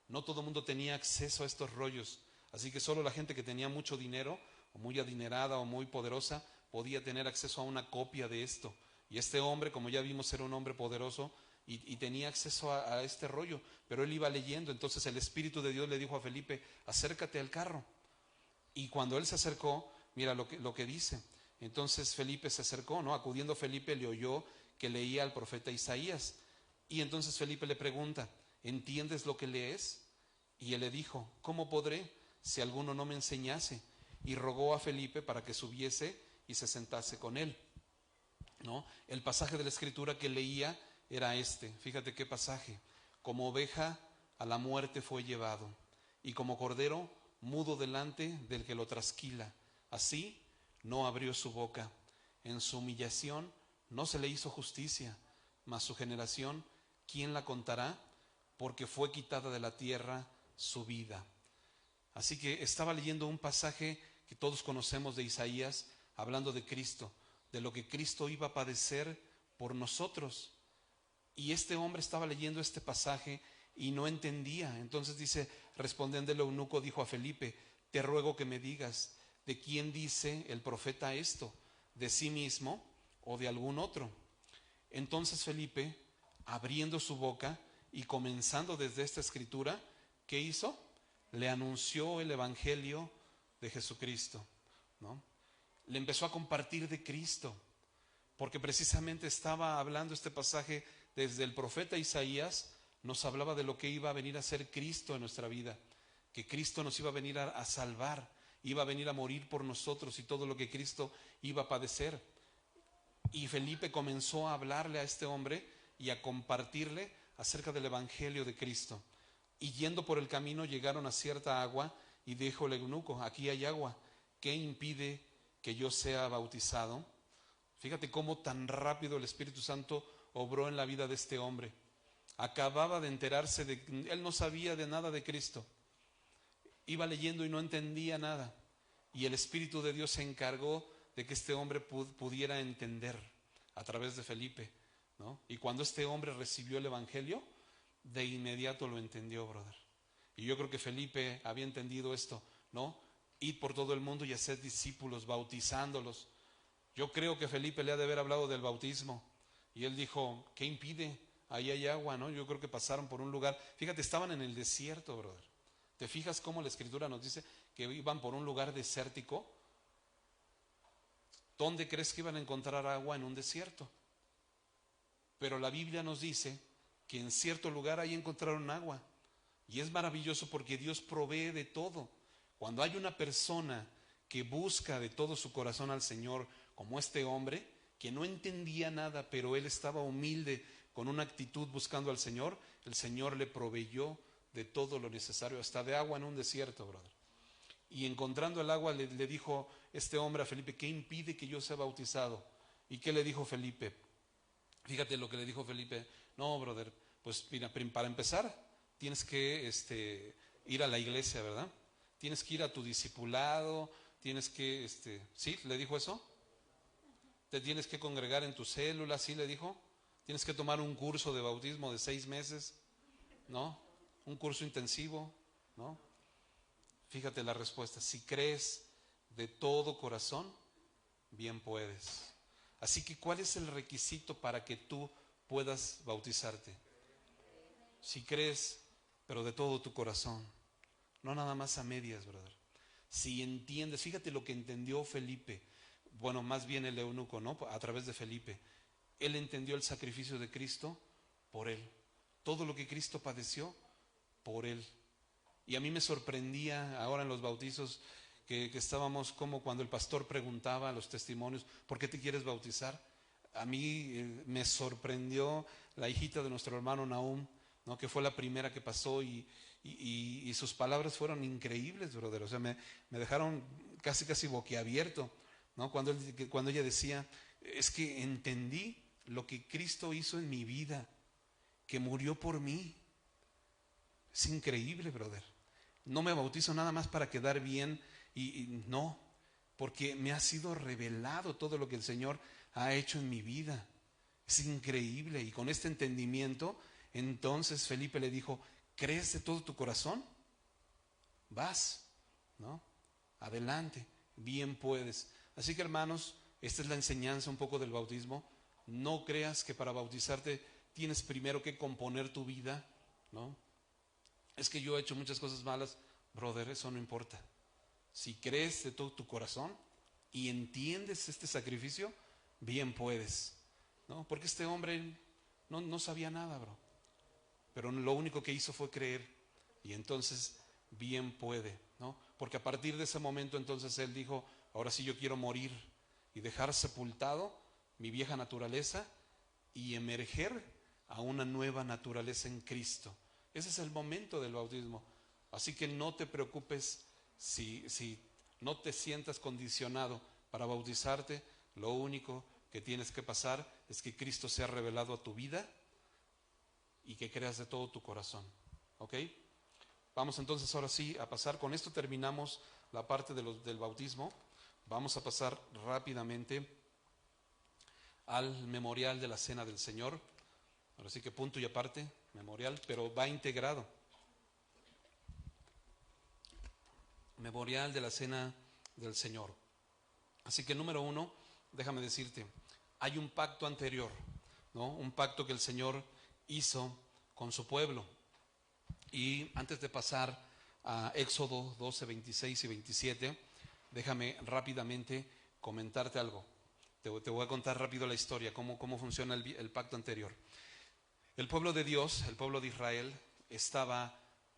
S1: No todo el mundo tenía acceso a estos rollos. Así que solo la gente que tenía mucho dinero, o muy adinerada o muy poderosa, podía tener acceso a una copia de esto. Y este hombre, como ya vimos, era un hombre poderoso y tenía acceso a este rollo, pero él iba leyendo. Entonces el Espíritu de Dios le dijo a Felipe: acércate al carro. Y cuando él se acercó, mira lo que dice. Entonces Felipe se acercó, ¿no? Acudiendo Felipe le oyó que leía al profeta Isaías. Y entonces Felipe le pregunta: ¿entiendes lo que lees? Y él le dijo: ¿cómo podré si alguno no me enseñase? Y rogó a Felipe para que subiese y se sentase con él, ¿no? El pasaje de la Escritura que leía era este. Fíjate qué pasaje: como oveja a la muerte fue llevado, y como cordero mudo delante del que lo trasquila, así no abrió su boca. En su humillación no se le hizo justicia, mas su generación, ¿quién la contará? Porque fue quitada de la tierra su vida. Así que estaba leyendo un pasaje que todos conocemos de Isaías, hablando de Cristo, de lo que Cristo iba a padecer por nosotros. Y este hombre estaba leyendo este pasaje y no entendía. Entonces dice, respondiendo el eunuco, dijo a Felipe: te ruego que me digas, ¿de quién dice el profeta esto? ¿De sí mismo o de algún otro? Entonces Felipe, abriendo su boca y comenzando desde esta escritura, ¿qué hizo? Le anunció el evangelio de Jesucristo, ¿no? Le empezó a compartir de Cristo, porque precisamente estaba hablando este pasaje desde el profeta Isaías. Nos hablaba de lo que iba a venir a ser Cristo en nuestra vida, que Cristo nos iba a venir a salvar, iba a venir a morir por nosotros y todo lo que Cristo iba a padecer. Y Felipe comenzó a hablarle a este hombre y a compartirle acerca del evangelio de Cristo. Y yendo por el camino llegaron a cierta agua y dijo el eunuco: aquí hay agua, ¿qué impide que yo sea bautizado? Fíjate cómo tan rápido el Espíritu Santo obró en la vida de este hombre. Acababa de enterarse él no sabía de nada de Cristo. iba leyendo y no entendía nada. Y el Espíritu de Dios se encargó de que este hombre pudiera entender a través de Felipe, ¿no? Y cuando este hombre recibió el Evangelio, de inmediato lo entendió, brother. Y yo creo que Felipe había entendido esto, ¿no? Ir por todo el mundo y hacer discípulos, bautizándolos. Yo creo que Felipe le ha de haber hablado del bautismo. Y él dijo, ¿qué impide? Ahí hay agua, ¿no? Yo creo que pasaron por un lugar. Fíjate, estaban en el desierto, brother. ¿Te fijas cómo la Escritura nos dice que iban por un lugar desértico? ¿Dónde crees que iban a encontrar agua? En un desierto. Pero la Biblia nos dice que en cierto lugar ahí encontraron agua. Y es maravilloso porque Dios provee de todo. Cuando hay una persona que busca de todo su corazón al Señor, como este hombre, que no entendía nada, pero él estaba humilde, con una actitud buscando al Señor, el Señor le proveyó de todo lo necesario, hasta de agua en un desierto, brother. Y encontrando el agua le dijo este hombre a Felipe, ¿qué impide que yo sea bautizado? ¿Y qué le dijo Felipe? Fíjate lo que le dijo Felipe. No, brother, pues mira, para empezar tienes que ir a la iglesia, ¿verdad? Tienes que ir a tu discipulado, tienes que, ¿sí? ¿Le dijo eso? Te tienes que congregar en tu célula, ¿sí le dijo? Tienes que tomar un curso de bautismo de 6 meses, ¿no? Un curso intensivo, ¿no? Fíjate la respuesta, si crees de todo corazón, bien puedes. Así que, ¿cuál es el requisito para que tú puedas bautizarte? Si crees, pero de todo tu corazón, no nada más a medias, brother. Si entiendes, fíjate lo que entendió Felipe, bueno, más bien el eunuco, ¿no? A través de Felipe. Él entendió el sacrificio de Cristo por él. Todo lo que Cristo padeció por él. Y a mí me sorprendía ahora en los bautizos que estábamos como cuando el pastor preguntaba a los testimonios, ¿por qué te quieres bautizar? A mí me sorprendió la hijita de nuestro hermano Nahum, ¿no? Que fue la primera que pasó y sus palabras fueron increíbles, brother. O sea, me dejaron casi boquiabierto, ¿no? Cuando ella decía, es que entendí lo que Cristo hizo en mi vida, que murió por mí. Es increíble, brother. No me bautizo nada más para quedar bien y no, porque me ha sido revelado todo lo que el Señor ha hecho en mi vida. Es increíble. Y con este entendimiento, entonces Felipe le dijo, ¿crees de todo tu corazón? Vas, ¿no? Adelante, bien puedes. Así que, hermanos, esta es la enseñanza un poco del bautismo. No creas que para bautizarte tienes primero que componer tu vida, ¿no? Es que yo he hecho muchas cosas malas, brother, eso no importa. Si crees de todo tu corazón y entiendes este sacrificio, bien puedes, ¿no? Porque este hombre no sabía nada, bro. Pero lo único que hizo fue creer. Y entonces bien puede, ¿no? Porque a partir de ese momento entonces él dijo, ahora sí yo quiero morir y dejar sepultado mi vieja naturaleza y emerger a una nueva naturaleza en Cristo. Ese es el momento del bautismo. Así que no te preocupes si no te sientas condicionado para bautizarte. Lo único que tienes que pasar es que Cristo sea revelado a tu vida y que creas de todo tu corazón. ¿Ok? Vamos entonces ahora sí a pasar. Con esto terminamos la parte del bautismo. Vamos a pasar rápidamente al memorial de la Cena del Señor. Ahora sí que punto y aparte, memorial, pero va integrado. Memorial de la Cena del Señor. Así que número 1, déjame decirte, hay un pacto anterior, ¿no? Un pacto que el Señor hizo con su pueblo. Y antes de pasar a Éxodo 12, 26 y 27, déjame rápidamente comentarte algo. Te voy a contar rápido la historia, cómo funciona el pacto anterior. El pueblo de Dios, el pueblo de Israel, estaba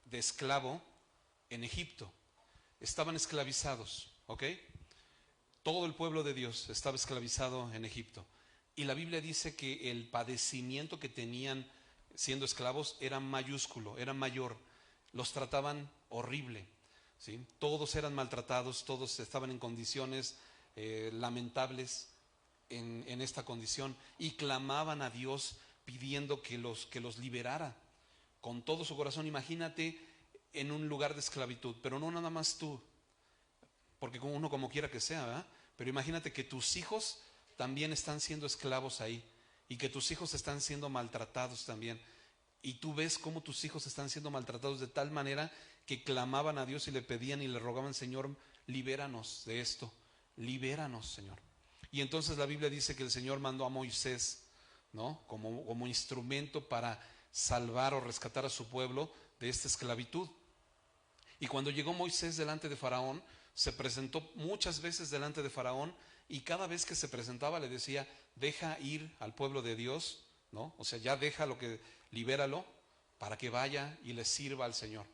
S1: de esclavo en Egipto. Estaban esclavizados, ¿ok? Todo el pueblo de Dios estaba esclavizado en Egipto. Y la Biblia dice que el padecimiento que tenían siendo esclavos era mayúsculo, era mayor. Los trataban horrible, ¿sí? Todos eran maltratados, todos estaban en condiciones lamentables en esta condición y clamaban a Dios pidiendo que los liberara con todo su corazón. Imagínate en un lugar de esclavitud, pero no nada más tú, porque uno como quiera que sea, ¿verdad? Pero imagínate que tus hijos también están siendo esclavos ahí y que tus hijos están siendo maltratados también. Y tú ves cómo tus hijos están siendo maltratados de tal manera que clamaban a Dios y le pedían y le rogaban, Señor, libéranos de esto, libéranos, Señor. Y entonces la Biblia dice que el Señor mandó a Moisés, ¿no? Como instrumento para salvar o rescatar a su pueblo de esta esclavitud. Y cuando llegó Moisés delante de Faraón, se presentó muchas veces delante de Faraón y cada vez que se presentaba le decía, deja ir al pueblo de Dios, ¿no? O sea, ya déjalo, que libéralo para que vaya y le sirva al Señor.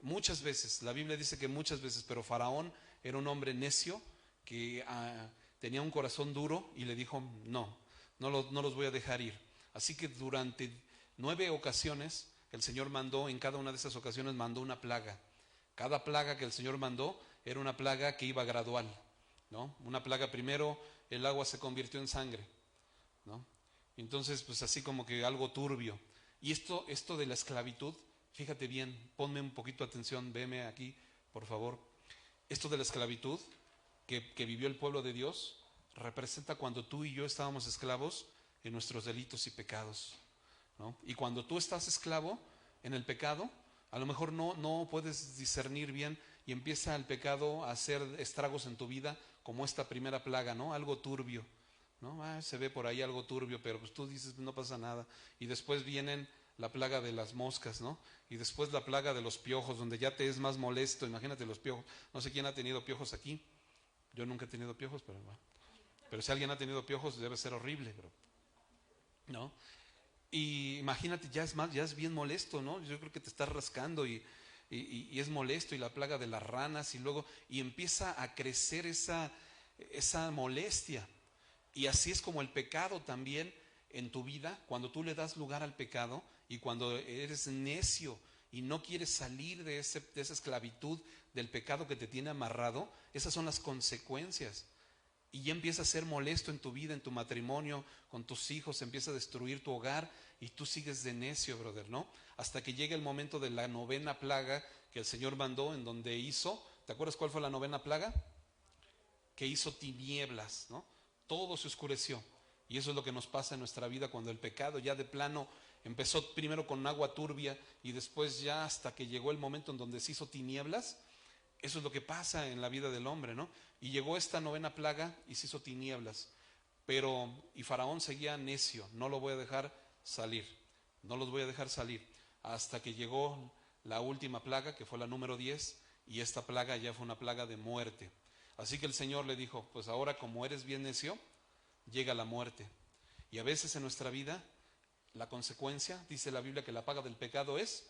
S1: Muchas veces, la Biblia dice que muchas veces, pero Faraón era un hombre necio que tenía un corazón duro y le dijo, no los voy a dejar ir. Así que durante 9 ocasiones el Señor mandó, en cada una de esas ocasiones mandó una plaga. Cada plaga que el Señor mandó era una plaga que iba gradual, ¿no? Una plaga primero, el agua se convirtió en sangre, ¿no? Entonces, pues así como que algo turbio. Y esto de la esclavitud, fíjate bien, ponme un poquito atención, veme aquí, por favor. Esto de la esclavitud que vivió el pueblo de Dios representa cuando tú y yo estábamos esclavos en nuestros delitos y pecados, ¿no? Y cuando tú estás esclavo en el pecado, a lo mejor no puedes discernir bien y empieza el pecado a hacer estragos en tu vida, como esta primera plaga, ¿no? Algo turbio, ¿no? Se ve por ahí algo turbio, pero pues tú dices, no pasa nada. Y después vienen la plaga de las moscas, ¿no? Y después la plaga de los piojos, donde ya te es más molesto. Imagínate los piojos. No sé quién ha tenido piojos aquí. Yo nunca he tenido piojos, pero bueno. Pero si alguien ha tenido piojos debe ser horrible, ¿no? Y imagínate, ya es bien molesto, ¿no? Yo creo que te estás rascando y es molesto, y la plaga de las ranas, y empieza a crecer esa molestia. Y así es como el pecado también en tu vida, cuando tú le das lugar al pecado y cuando eres necio y no quieres salir de esa esclavitud del pecado que te tiene amarrado, esas son las consecuencias. Y ya empieza a ser molesto en tu vida, en tu matrimonio, con tus hijos, empieza a destruir tu hogar y tú sigues de necio, brother, ¿no? Hasta que llega el momento de la 9ª plaga que el Señor mandó, en donde hizo, ¿te acuerdas cuál fue la 9ª plaga? Que hizo tinieblas, ¿no? Todo se oscureció. Y eso es lo que nos pasa en nuestra vida cuando el pecado ya de plano empezó primero con agua turbia y después ya hasta que llegó el momento en donde se hizo tinieblas. Eso es lo que pasa en la vida del hombre, ¿no? Y llegó esta 9ª plaga y se hizo tinieblas. Y Faraón seguía necio, no lo voy a dejar salir, no los voy a dejar salir. Hasta que llegó la última plaga, que fue la número 10, y esta plaga ya fue una plaga de muerte. Así que el Señor le dijo, pues ahora como eres bien necio, llega la muerte. Y a veces en nuestra vida, la consecuencia, dice la Biblia, que la paga del pecado es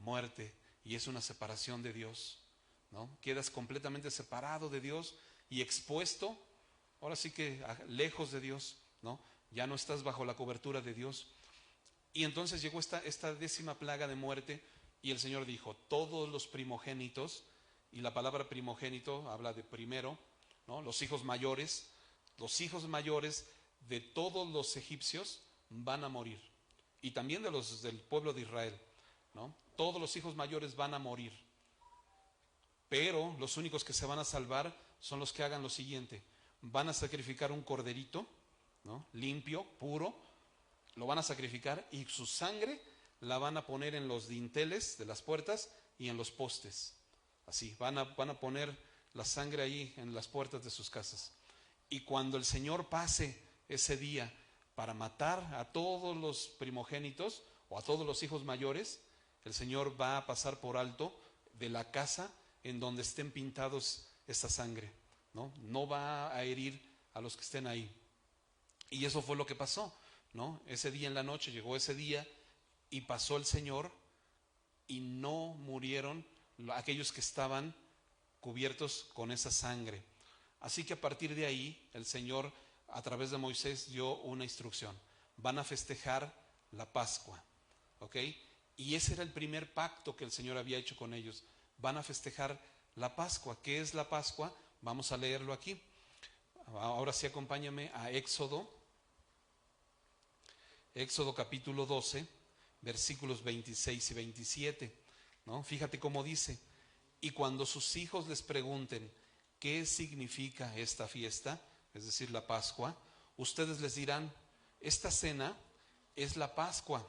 S1: muerte, y es una separación de Dios, ¿no? Quedas completamente separado de Dios y expuesto, ahora sí que lejos de Dios, ¿no? Ya no estás bajo la cobertura de Dios. Y entonces llegó esta 10ª plaga de muerte y el Señor dijo, todos los primogénitos, y la palabra primogénito habla de primero, ¿no? Los hijos mayores de todos los egipcios van a morir, y también de los del pueblo de Israel, ¿no? Todos los hijos mayores van a morir. Pero los únicos que se van a salvar son los que hagan lo siguiente: van a sacrificar un corderito, ¿no? Limpio, puro, lo van a sacrificar y su sangre la van a poner en los dinteles de las puertas y en los postes. Así, van a poner la sangre ahí en las puertas de sus casas. Y cuando el Señor pase ese día para matar a todos los primogénitos o a todos los hijos mayores, el Señor va a pasar por alto de la casa en donde estén pintados esta sangre, ¿no? No va a herir a los que estén ahí. Y eso fue lo que pasó, ¿no? Ese día en la noche llegó ese día y pasó el Señor y no murieron aquellos que estaban cubiertos con esa sangre. Así que a partir de ahí el Señor a través de Moisés dio una instrucción: van a festejar la Pascua, ¿ok? Y ese era el primer pacto que el Señor había hecho con ellos. Van a festejar la Pascua. ¿Qué es la Pascua? Vamos a leerlo aquí. Ahora sí, acompáñame a Éxodo capítulo 12, versículos 26 y 27. ¿no? Fíjate cómo dice: y cuando sus hijos les pregunten qué significa esta fiesta, es decir, la Pascua, ustedes les dirán: esta cena es la Pascua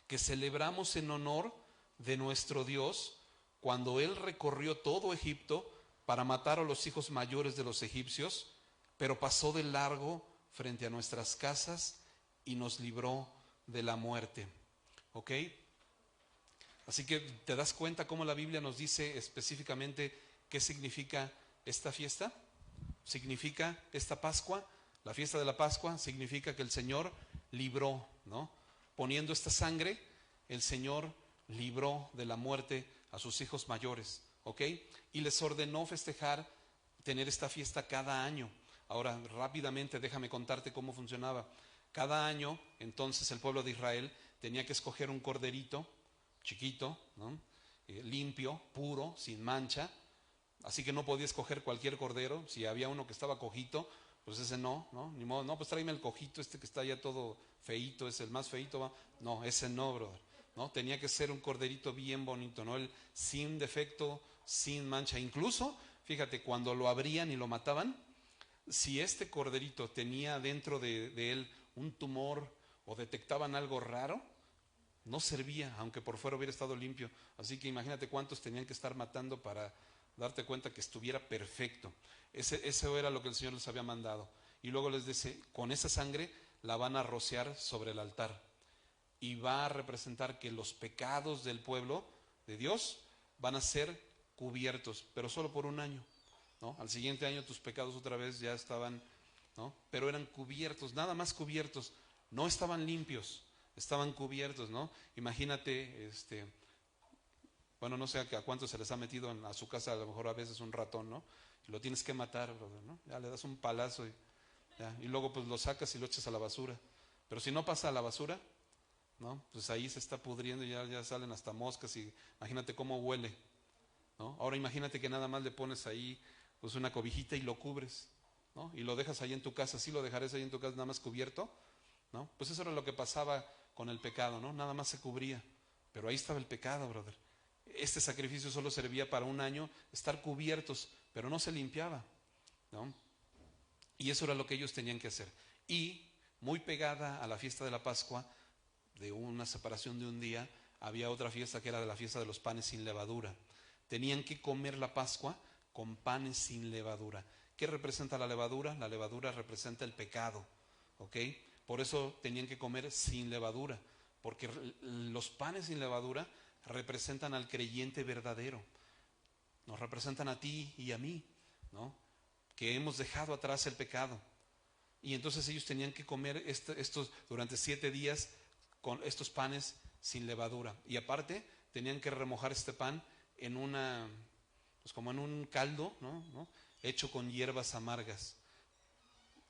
S1: que celebramos en honor de nuestro Dios cuando Él recorrió todo Egipto para matar a los hijos mayores de los egipcios, pero pasó de largo frente a nuestras casas y nos libró de la muerte. ¿Ok? Así que te das cuenta cómo la Biblia nos dice específicamente qué significa esta fiesta. Significa esta Pascua, la fiesta de la Pascua, significa que el Señor libró, ¿no? Poniendo esta sangre, el Señor libró de la muerte a sus hijos mayores, ¿ok? Y les ordenó festejar, tener esta fiesta cada año. Ahora, rápidamente, déjame contarte cómo funcionaba. Cada año, entonces, el pueblo de Israel tenía que escoger un corderito chiquito, ¿no? Limpio, puro, sin mancha. Así que no podía escoger cualquier cordero. Si había uno que estaba cojito, pues ese no, ni modo. No, pues tráeme el cojito este que está ya todo feíto, es el más feíto, ¿va? No, ese no, brother, ¿no? Tenía que ser un corderito bien bonito, ¿no? El sin defecto, sin mancha. Incluso, fíjate, cuando lo abrían y lo mataban, si este corderito tenía dentro de él un tumor o detectaban algo raro, no servía, aunque por fuera hubiera estado limpio. Así que imagínate cuántos tenían que estar matando para darte cuenta que estuviera perfecto. Eso era lo que el Señor les había mandado. Y luego les dice: con esa sangre la van a rociar sobre el altar. Y va a representar que los pecados del pueblo de Dios van a ser cubiertos, pero solo por un año, ¿no? Al siguiente año tus pecados otra vez ya estaban, ¿no? Pero eran cubiertos, nada más cubiertos. No estaban limpios, estaban cubiertos, ¿no? Imagínate, bueno, no sé a cuántos se les ha metido a su casa, a lo mejor a veces un ratón, ¿no? Y lo tienes que matar, brother, ¿no? Ya le das un palazo y luego pues lo sacas y lo echas a la basura. Pero si no pasa a la basura, ¿no? Pues ahí se está pudriendo y ya salen hasta moscas y imagínate cómo huele, ¿no? Ahora imagínate que nada más le pones ahí pues una cobijita y lo cubres, ¿no? Y lo dejas ahí en tu casa. ¿Sí lo dejarás ahí en tu casa nada más cubierto? ¿No? Pues eso era lo que pasaba con el pecado, ¿no? Nada más se cubría, pero ahí estaba el pecado, brother. Este sacrificio solo servía para un año, estar cubiertos, pero no se limpiaba, ¿no? Y eso era lo que ellos tenían que hacer. Y muy pegada a la fiesta de la Pascua, de una separación de un día, había otra fiesta que era la fiesta de los panes sin levadura. Tenían que comer la Pascua con panes sin levadura. ¿Qué representa la levadura? La levadura representa el pecado, ¿ok? Por eso tenían que comer sin levadura, porque los panes sin levadura representan al creyente verdadero, nos representan a ti y a mí, ¿no? Que hemos dejado atrás el pecado. Y entonces ellos tenían que comer estos durante 7 días con estos panes sin levadura. Y aparte tenían que remojar este pan en una, pues como en un caldo, ¿no? Hecho con hierbas amargas.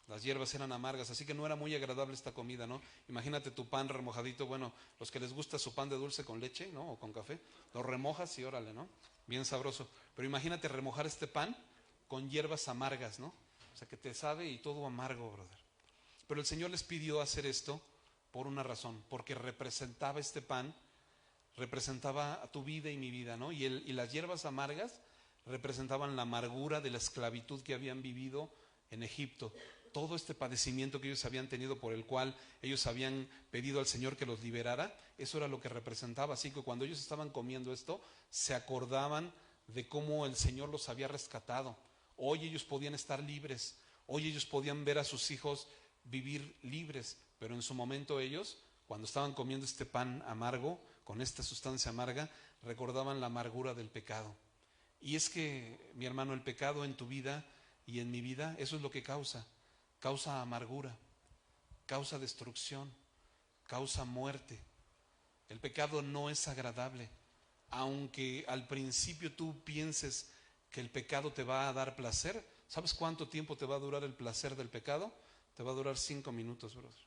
S1: Las hierbas eran amargas, así que no era muy agradable esta comida, ¿no? Imagínate tu pan remojadito, bueno, los que les gusta su pan de dulce con leche, ¿no? O con café, lo remojas y órale, ¿no? Bien sabroso. Pero imagínate remojar este pan con hierbas amargas, ¿no? O sea, que te sabe y todo amargo, brother. Pero el Señor les pidió hacer esto por una razón, porque representaba este pan, representaba a tu vida y mi vida, ¿no? Y las hierbas amargas representaban la amargura de la esclavitud que habían vivido en Egipto. Todo este padecimiento que ellos habían tenido, por el cual ellos habían pedido al Señor que los liberara, eso era lo que representaba. Así que cuando ellos estaban comiendo esto, se acordaban de cómo el Señor los había rescatado. Hoy ellos podían estar libres, hoy ellos podían ver a sus hijos vivir libres, pero en su momento ellos, cuando estaban comiendo este pan amargo, con esta sustancia amarga, recordaban la amargura del pecado. Y es que, mi hermano, el pecado en tu vida y en mi vida, eso es lo que causa amargura, causa destrucción, causa muerte. El pecado no es agradable, aunque al principio tú pienses que el pecado te va a dar placer. ¿Sabes cuánto tiempo te va a durar el placer del pecado? Te va a durar 5 minutos, brother.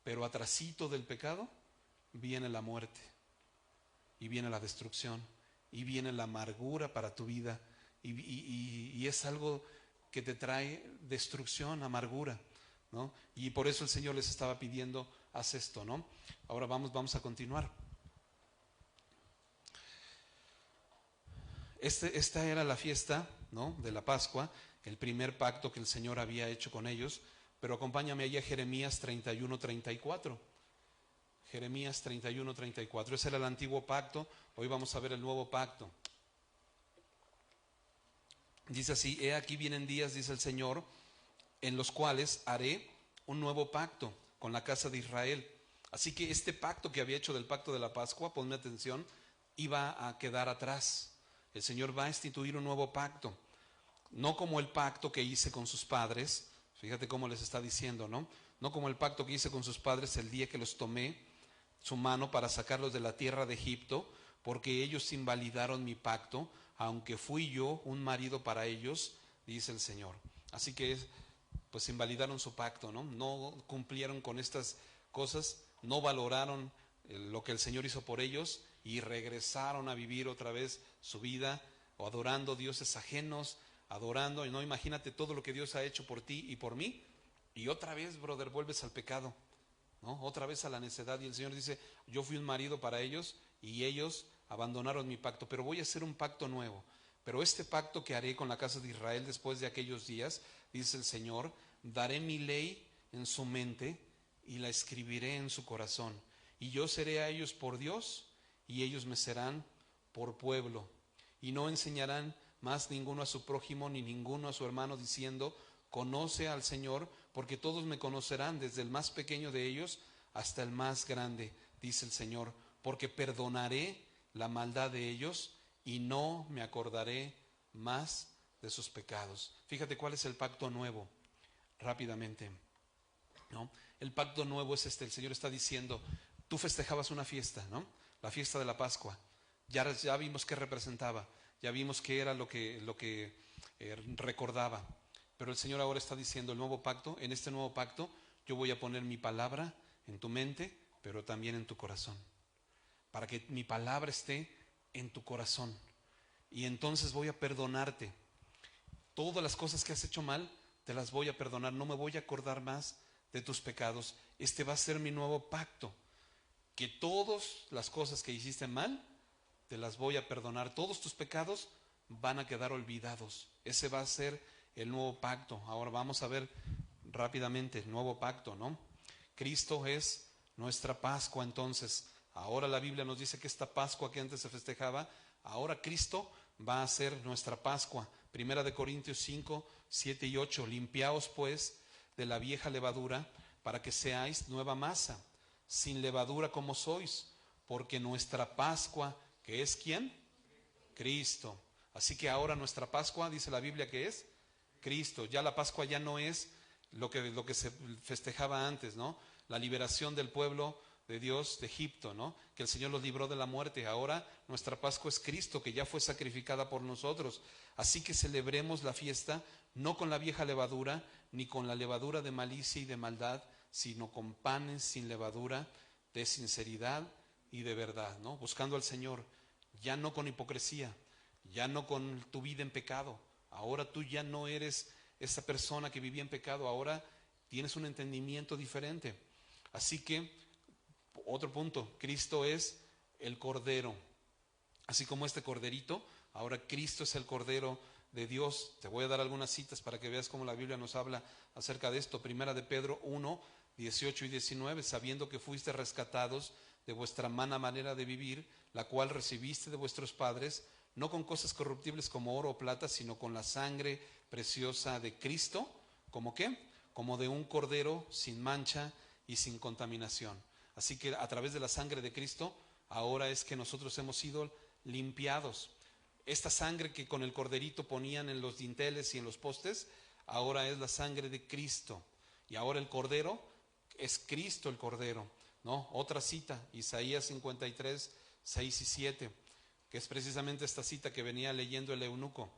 S1: Pero atrasito del pecado viene la muerte, y viene la destrucción, y viene la amargura para tu vida, y es algo que te trae destrucción, amargura, ¿no? Y por eso el Señor les estaba pidiendo: haz esto, ¿no? Ahora vamos a continuar. Esta era la fiesta, ¿no?, de la Pascua, el primer pacto que el Señor había hecho con ellos. Pero acompáñame ahí a Jeremías 31:34. Jeremías 31:34. Ese era el antiguo pacto. Hoy vamos a ver el nuevo pacto. Dice así: he aquí vienen días, dice el Señor, en los cuales haré un nuevo pacto con la casa de Israel. Así que este pacto que había hecho del pacto de la Pascua, ponme atención, iba a quedar atrás. El Señor va a instituir un nuevo pacto, no como el pacto que hice con sus padres. Fíjate cómo les está diciendo, ¿no? No como el pacto que hice con sus padres el día que los tomé su mano para sacarlos de la tierra de Egipto, porque ellos invalidaron mi pacto, aunque fui yo un marido para ellos, dice el Señor. Así que pues invalidaron su pacto, ¿no? No cumplieron con estas cosas, no valoraron lo que el Señor hizo por ellos y regresaron a vivir otra vez su vida o adorando dioses ajenos, adorando, y no, imagínate todo lo que Dios ha hecho por ti y por mí, y otra vez, brother, vuelves al pecado, ¿no? Otra vez a la necedad. Y el Señor dice: yo fui un marido para ellos y ellos abandonaron mi pacto, pero voy a hacer un pacto nuevo. Pero este pacto que haré con la casa de Israel después de aquellos días, dice el Señor, daré mi ley en su mente y la escribiré en su corazón. Y yo seré a ellos por Dios y ellos me serán por pueblo. Y no enseñarán más ninguno a su prójimo ni ninguno a su hermano diciendo: conoce al Señor, porque todos me conocerán, desde el más pequeño de ellos hasta el más grande, dice el Señor, porque perdonaré la maldad de ellos y no me acordaré más de sus pecados. Fíjate cuál es el pacto nuevo, rápidamente, ¿no? El pacto nuevo es este. El Señor está diciendo: tú festejabas una fiesta, ¿no? La fiesta de la Pascua. Ya vimos qué representaba, ya vimos qué era lo que recordaba. Pero el Señor ahora está diciendo: el nuevo pacto, en este nuevo pacto yo voy a poner mi palabra en tu mente, pero también en tu corazón, para que mi palabra esté en tu corazón. Y entonces voy a perdonarte. Todas las cosas que has hecho mal, te las voy a perdonar. No me voy a acordar más de tus pecados. Este va a ser mi nuevo pacto, que todas las cosas que hiciste mal, te las voy a perdonar. Todos tus pecados van a quedar olvidados. Ese va a ser el nuevo pacto. Ahora vamos a ver rápidamente el nuevo pacto, ¿no? Cristo es nuestra Pascua. Entonces, ahora la Biblia nos dice que esta Pascua que antes se festejaba, ahora Cristo va a ser nuestra Pascua. Primera de Corintios 5, 7 y 8. Limpiaos pues de la vieja levadura, para que seáis nueva masa, sin levadura como sois, porque nuestra Pascua, ¿que es quién? Cristo. Así que ahora nuestra Pascua, dice la Biblia, que es Cristo. Ya la Pascua ya no es lo que se festejaba antes, ¿no? La liberación del pueblo de Dios de Egipto, ¿no? Que el Señor los libró de la muerte. Ahora nuestra Pascua es Cristo, que ya fue sacrificada por nosotros. Así que celebremos la fiesta no con la vieja levadura, ni con la levadura de malicia y de maldad, sino con panes sin levadura, de sinceridad y de verdad, ¿no? Buscando al Señor, ya no con hipocresía, ya no con tu vida en pecado. Ahora tú ya no eres esa persona que vivía en pecado, ahora tienes un entendimiento diferente. Así que, otro punto, Cristo es el Cordero. Así como este corderito, ahora Cristo es el Cordero de Dios. Te voy a dar algunas citas para que veas cómo la Biblia nos habla acerca de esto. Primera de Pedro 1, 18 y 19, sabiendo que fuiste rescatados de vuestra mala manera de vivir, la cual recibiste de vuestros padres, no con cosas corruptibles como oro o plata, sino con la sangre preciosa de Cristo. ¿Cómo qué? Como de un cordero sin mancha y sin contaminación. Así que a través de la sangre de Cristo, ahora es que nosotros hemos sido limpiados. Esta sangre que con el corderito ponían en los dinteles y en los postes, ahora es la sangre de Cristo. Y ahora el cordero es Cristo el cordero, ¿no? Otra cita, Isaías 53, 6 y 7, que es precisamente esta cita que venía leyendo el eunuco.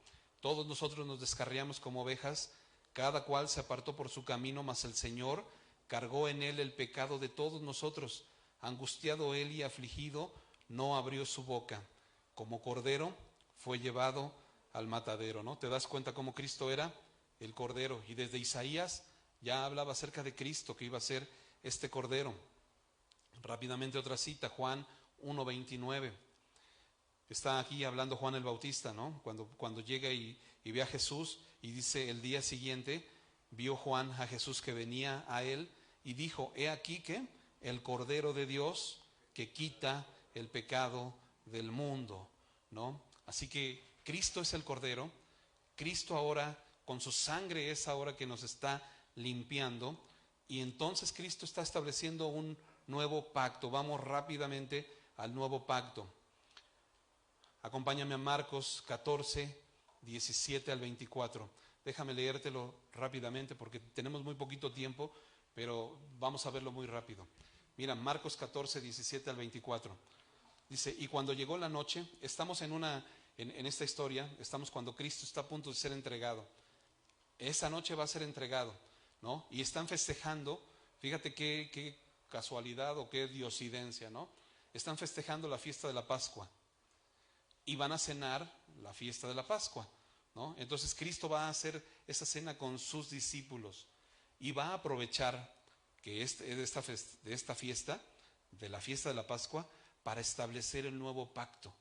S1: Todos nosotros nos descarriamos como ovejas, cada cual se apartó por su camino, mas el Señor cargó en él el pecado de todos nosotros. Angustiado él y afligido, no abrió su boca. Como cordero fue llevado al matadero, ¿no? ¿Te das cuenta cómo Cristo era el cordero? Y desde Isaías ya hablaba acerca de Cristo, que iba a ser este cordero. Rápidamente otra cita, Juan 1:29. Está aquí hablando Juan el Bautista, ¿no? Cuando llega y ve a Jesús, y dice el día siguiente, vio Juan a Jesús que venía a él y dijo, he aquí que el Cordero de Dios que quita el pecado del mundo, ¿no? Así que Cristo es el Cordero, Cristo ahora con su sangre es ahora que nos está limpiando, y entonces Cristo está estableciendo un nuevo pacto. Vamos rápidamente al nuevo pacto. Acompáñame a Marcos 14, 17 al 24. Déjame leértelo rápidamente porque tenemos muy poquito tiempo, pero vamos a verlo muy rápido. Mira, Marcos 14, 17 al 24. Dice, y cuando llegó la noche, estamos en esta historia, estamos cuando Cristo está a punto de ser entregado. Esa noche va a ser entregado, ¿no? Y están festejando, fíjate qué casualidad o qué diosidencia, ¿no? Están festejando la fiesta de la Pascua y van a cenar la fiesta de la Pascua, ¿no? Entonces Cristo va a hacer esa cena con sus discípulos y va a aprovechar que de esta fiesta, de la fiesta de la Pascua, para establecer el nuevo pacto.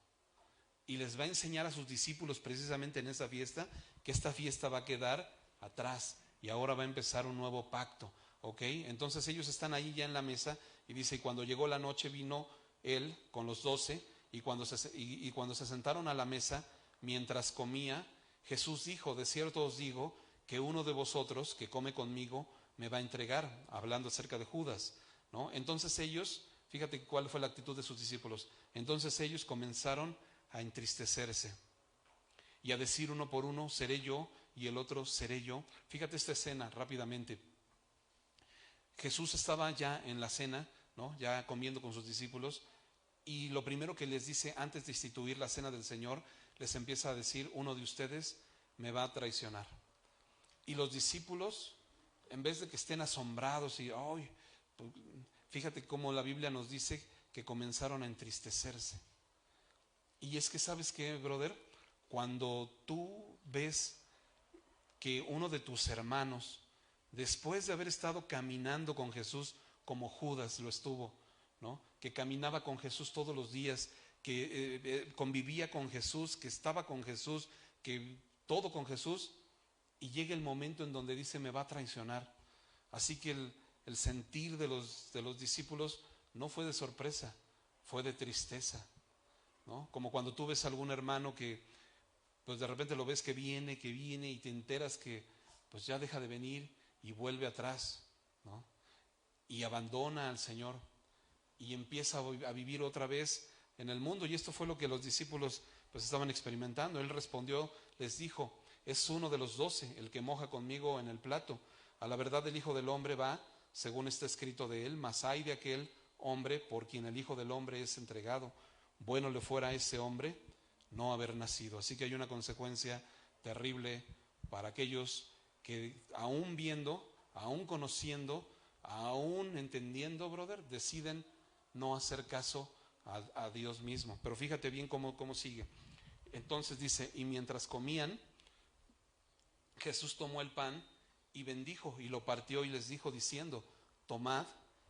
S1: Y les va a enseñar a sus discípulos precisamente en esa fiesta que esta fiesta va a quedar atrás y ahora va a empezar un nuevo pacto, ¿ok? Entonces ellos están ahí ya en la mesa y dice, y cuando llegó la noche vino él con los 12 y cuando se sentaron a la mesa, mientras comía, Jesús dijo, de cierto os digo que uno de vosotros que come conmigo me va a entregar, hablando acerca de Judas, ¿no? Entonces ellos, fíjate cuál fue la actitud de sus discípulos, entonces ellos comenzaron a entristecerse y a decir uno por uno, seré yo, y el otro, seré yo. Fíjate esta escena rápidamente. Jesús estaba ya en la cena, ¿no? Ya comiendo con sus discípulos, y lo primero que les dice antes de instituir la cena del Señor, les empieza a decir, uno de ustedes me va a traicionar. Y los discípulos, en vez de que estén asombrados y, ¡ay! Fíjate cómo la Biblia nos dice que comenzaron a entristecerse. Y es que, ¿sabes qué, brother? Cuando tú ves que uno de tus hermanos, después de haber estado caminando con Jesús como Judas lo estuvo, ¿no? Que caminaba con Jesús todos los días, que convivía con Jesús, que estaba con Jesús, que todo con Jesús, y llega el momento en donde dice, me va a traicionar. Así que el sentir de los discípulos no fue de sorpresa, fue de tristeza, ¿no? Como cuando tú ves a algún hermano que pues de repente lo ves que viene y te enteras que pues ya deja de venir y vuelve atrás, ¿no? Y abandona al Señor y empieza a vivir otra vez en el mundo. Y esto fue lo que los discípulos pues estaban experimentando. Él respondió, les dijo, es uno de los 12 el que moja conmigo en el plato. A la verdad el Hijo del Hombre va, según está escrito de él, mas ay de aquel hombre por quien el Hijo del Hombre es entregado. Bueno le fuera a ese hombre no haber nacido. Así que hay una consecuencia terrible para aquellos que aún viendo, aún conociendo, aún entendiendo, brother, deciden no hacer caso a Dios mismo. Pero fíjate bien cómo sigue. Entonces dice, y mientras comían, Jesús tomó el pan y bendijo y lo partió y les dijo diciendo, tomad,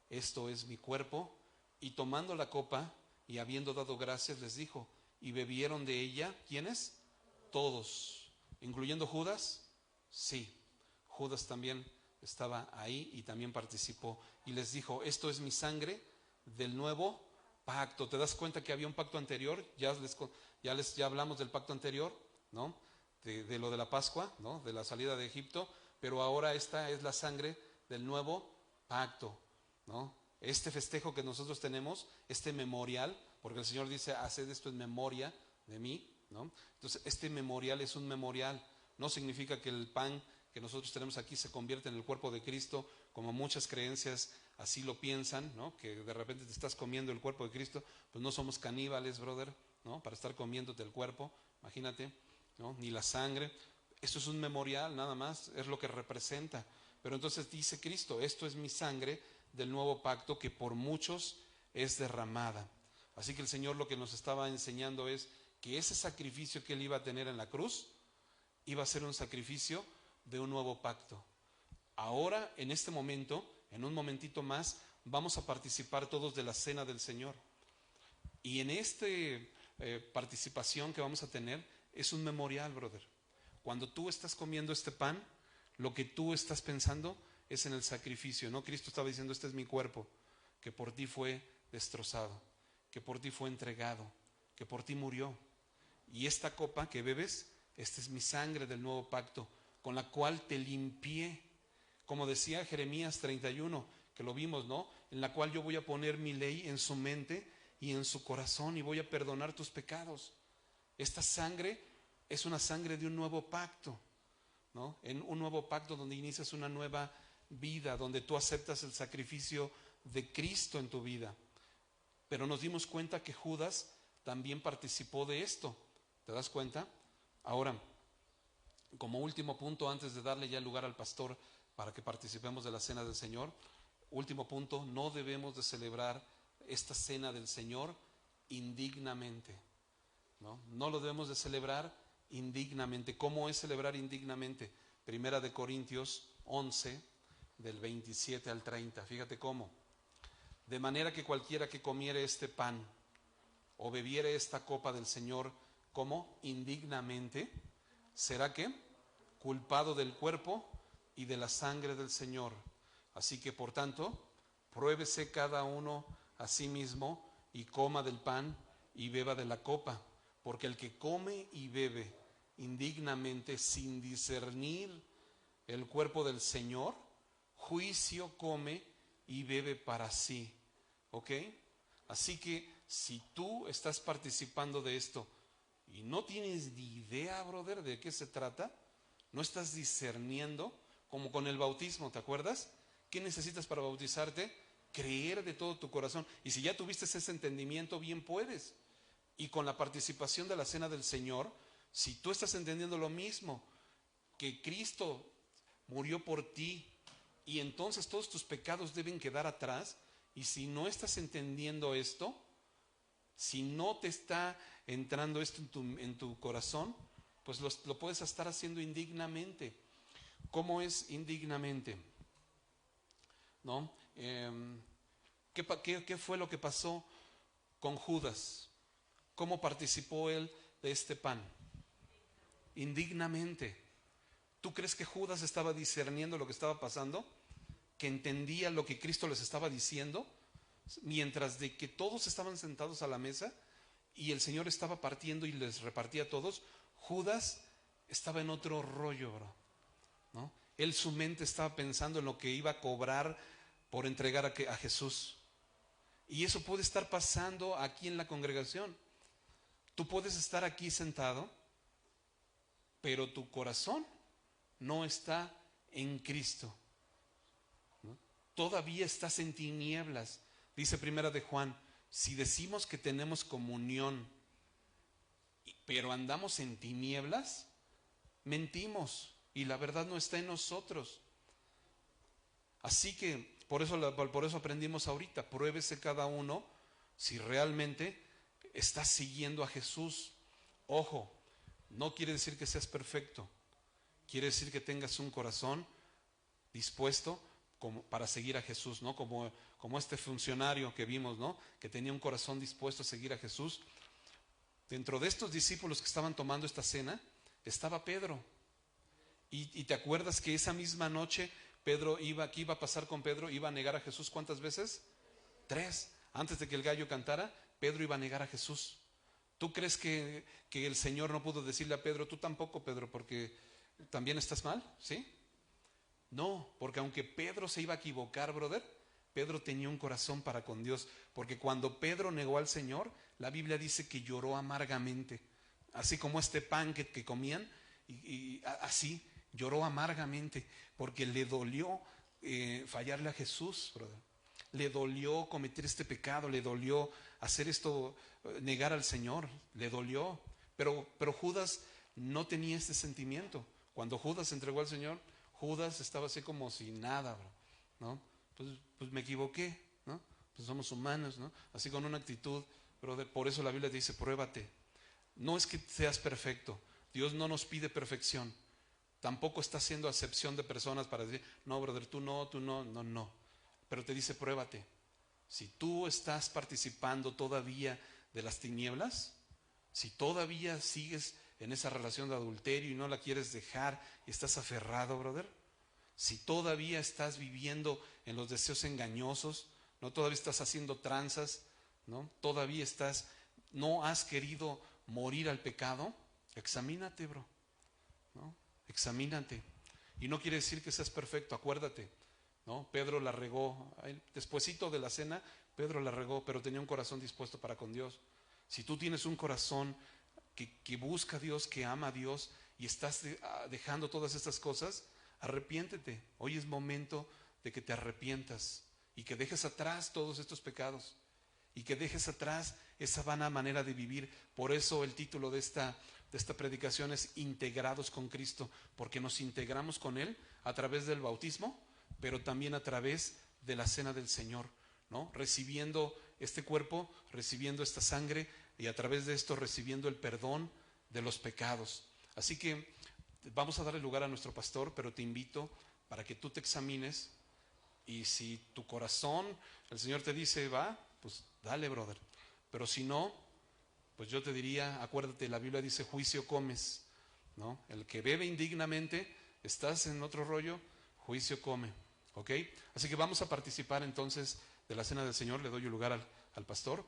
S1: esto es mi cuerpo. Y tomando la copa y habiendo dado gracias les dijo, y bebieron de ella, ¿quiénes? Todos, incluyendo Judas. Sí, Judas también estaba ahí y también participó. Y les dijo, esto es mi sangre del nuevo pacto. ¿Te das cuenta que había un pacto anterior? Ya hablamos del pacto anterior, ¿no? De lo de la Pascua, ¿no? De la salida de Egipto, pero ahora esta es la sangre del nuevo pacto, ¿no? Este festejo que nosotros tenemos, este memorial, porque el Señor dice, haced esto en memoria de mí, ¿no? Entonces, este memorial es un memorial. No significa que el pan que nosotros tenemos aquí se convierte en el cuerpo de Cristo, como muchas creencias así lo piensan, ¿no? Que de repente te estás comiendo el cuerpo de Cristo. Pues no somos caníbales, brother, ¿no? Para estar comiéndote el cuerpo, imagínate, ¿no? Ni la sangre. Esto es un memorial nada más, es lo que representa. Pero entonces dice Cristo, esto es mi sangre del nuevo pacto que por muchos es derramada. Así que el Señor lo que nos estaba enseñando es que ese sacrificio que Él iba a tener en la cruz iba a ser un sacrificio de un nuevo pacto. Ahora, en este momento, en un momentito más, vamos a participar todos de la cena del Señor. Y en este participación que vamos a tener es un memorial, brother. Cuando tú estás comiendo este pan, lo que tú estás pensando es en el sacrificio, ¿no? Cristo estaba diciendo, este es mi cuerpo, que por ti fue destrozado, que por ti fue entregado, que por ti murió. Y esta copa que bebes, esta es mi sangre del nuevo pacto, con la cual te limpié. Como decía Jeremías 31, que lo vimos, ¿no? En la cual yo voy a poner mi ley en su mente y en su corazón y voy a perdonar tus pecados. Esta sangre es una sangre de un nuevo pacto, ¿no? En un nuevo pacto donde inicias una nueva vida, donde tú aceptas el sacrificio de Cristo en tu vida. Pero nos dimos cuenta que Judas también participó de esto. ¿Te das cuenta? Ahora, como último punto, antes de darle ya lugar al pastor para que participemos de la cena del Señor, último punto, no debemos de celebrar esta cena del Señor indignamente, ¿no? No lo debemos de celebrar indignamente. ¿Cómo es celebrar indignamente? Primera de Corintios 11, del 27 al 30. Fíjate cómo. De manera que cualquiera que comiere este pan o bebiere esta copa del Señor, ¿cómo? Indignamente, será que culpado del cuerpo y de la sangre del Señor. Así que, por tanto, pruébese cada uno a sí mismo y coma del pan y beba de la copa, porque el que come y bebe indignamente sin discernir el cuerpo del Señor, juicio come y bebe para sí. ¿Ok? Así que si tú estás participando de esto y no tienes ni idea, brother, de qué se trata, no estás discerniendo, como con el bautismo, ¿te acuerdas? ¿Qué necesitas para bautizarte? Creer de todo tu corazón. Y si ya tuviste ese entendimiento, bien puedes. Y con la participación de la cena del Señor, si tú estás entendiendo lo mismo, que Cristo murió por ti y entonces todos tus pecados deben quedar atrás, y si no estás entendiendo esto, si no te está entrando esto en tu corazón, pues lo puedes estar haciendo indignamente. ¿Cómo es indignamente? ¿No? ¿Qué fue lo que pasó con Judas? ¿Cómo participó él de este pan? Indignamente. ¿Tú crees que Judas estaba discerniendo lo que estaba pasando? ¿Que entendía lo que Cristo les estaba diciendo? Mientras de que todos estaban sentados a la mesa y el Señor estaba partiendo y les repartía a todos, Judas estaba en otro rollo, bro, ¿no? Él, su mente estaba pensando en lo que iba a cobrar por entregar a Jesús. Y eso puede estar pasando aquí en la congregación. Tú puedes estar aquí sentado, pero tu corazón no está en Cristo, ¿no? Todavía estás en tinieblas. Dice Primera de Juan, si decimos que tenemos comunión, pero andamos en tinieblas, mentimos y la verdad no está en nosotros. Así que por eso aprendimos ahorita, pruébese cada uno si realmente estás siguiendo a Jesús. Ojo, no quiere decir que seas perfecto, quiere decir que tengas un corazón dispuesto para seguir a Jesús, ¿no? Como este funcionario que vimos, ¿no? Que tenía un corazón dispuesto a seguir a Jesús. Dentro de estos discípulos que estaban tomando esta cena estaba Pedro. Y te acuerdas que esa misma noche ¿qué iba a pasar con Pedro? Iba a negar a Jesús, ¿cuántas veces? 3. Antes de que el gallo cantara, Pedro iba a negar a Jesús. ¿Tú crees que el Señor no pudo decirle a Pedro, tú tampoco, Pedro, porque también estás mal? ¿Sí? No, porque aunque Pedro se iba a equivocar, brother, Pedro tenía un corazón para con Dios, porque cuando Pedro negó al Señor, la Biblia dice que lloró amargamente, así como este pan que comían, y así lloró amargamente, porque le dolió fallarle a Jesús, brother. Le dolió cometer este pecado, le dolió hacer esto, negar al Señor, le dolió. Pero Judas no tenía este sentimiento. Cuando Judas se entregó al Señor, Judas estaba así como si nada, ¿no? Pues me equivoqué, ¿no? Pues somos humanos, ¿no? Así con una actitud, brother. Por eso la Biblia dice, pruébate. No es que seas perfecto. Dios no nos pide perfección. Tampoco está haciendo acepción de personas para decir, no, brother, tú no, no. Pero te dice, pruébate. Si tú estás participando todavía de las tinieblas, Si todavía sigues en esa relación de adulterio y no la quieres dejar y estás aferrado, brother, si todavía estás viviendo en los deseos engañosos, no todavía estás haciendo tranzas, ¿no? Todavía no has querido morir al pecado, examínate, bro, ¿no? Examínate. Y no quiere decir que seas perfecto, acuérdate, ¿no? Pedro la regó, despuesito de la cena, Pedro la regó, pero tenía un corazón dispuesto para con Dios. Si tú tienes un corazón que busca a Dios, que ama a Dios, y estás dejando todas estas cosas, arrepiéntete. Hoy es momento de que te arrepientas y que dejes atrás todos estos pecados y que dejes atrás esa vana manera de vivir. Por eso el título de esta predicación es Integrados con Cristo, porque nos integramos con Él a través del bautismo, pero también a través de la cena del Señor, ¿no? Recibiendo este cuerpo, recibiendo esta sangre, y a través de esto recibiendo el perdón de los pecados. Así que vamos a darle lugar a nuestro pastor, pero te invito para que tú te examines, y si tu corazón, el Señor te dice, va, pues dale, brother. Pero si no, pues yo te diría, acuérdate, la Biblia dice, juicio comes, ¿no? El que bebe indignamente, estás en otro rollo, juicio come, ¿ok? Así que vamos a participar entonces de la cena del Señor. Le doy lugar al pastor.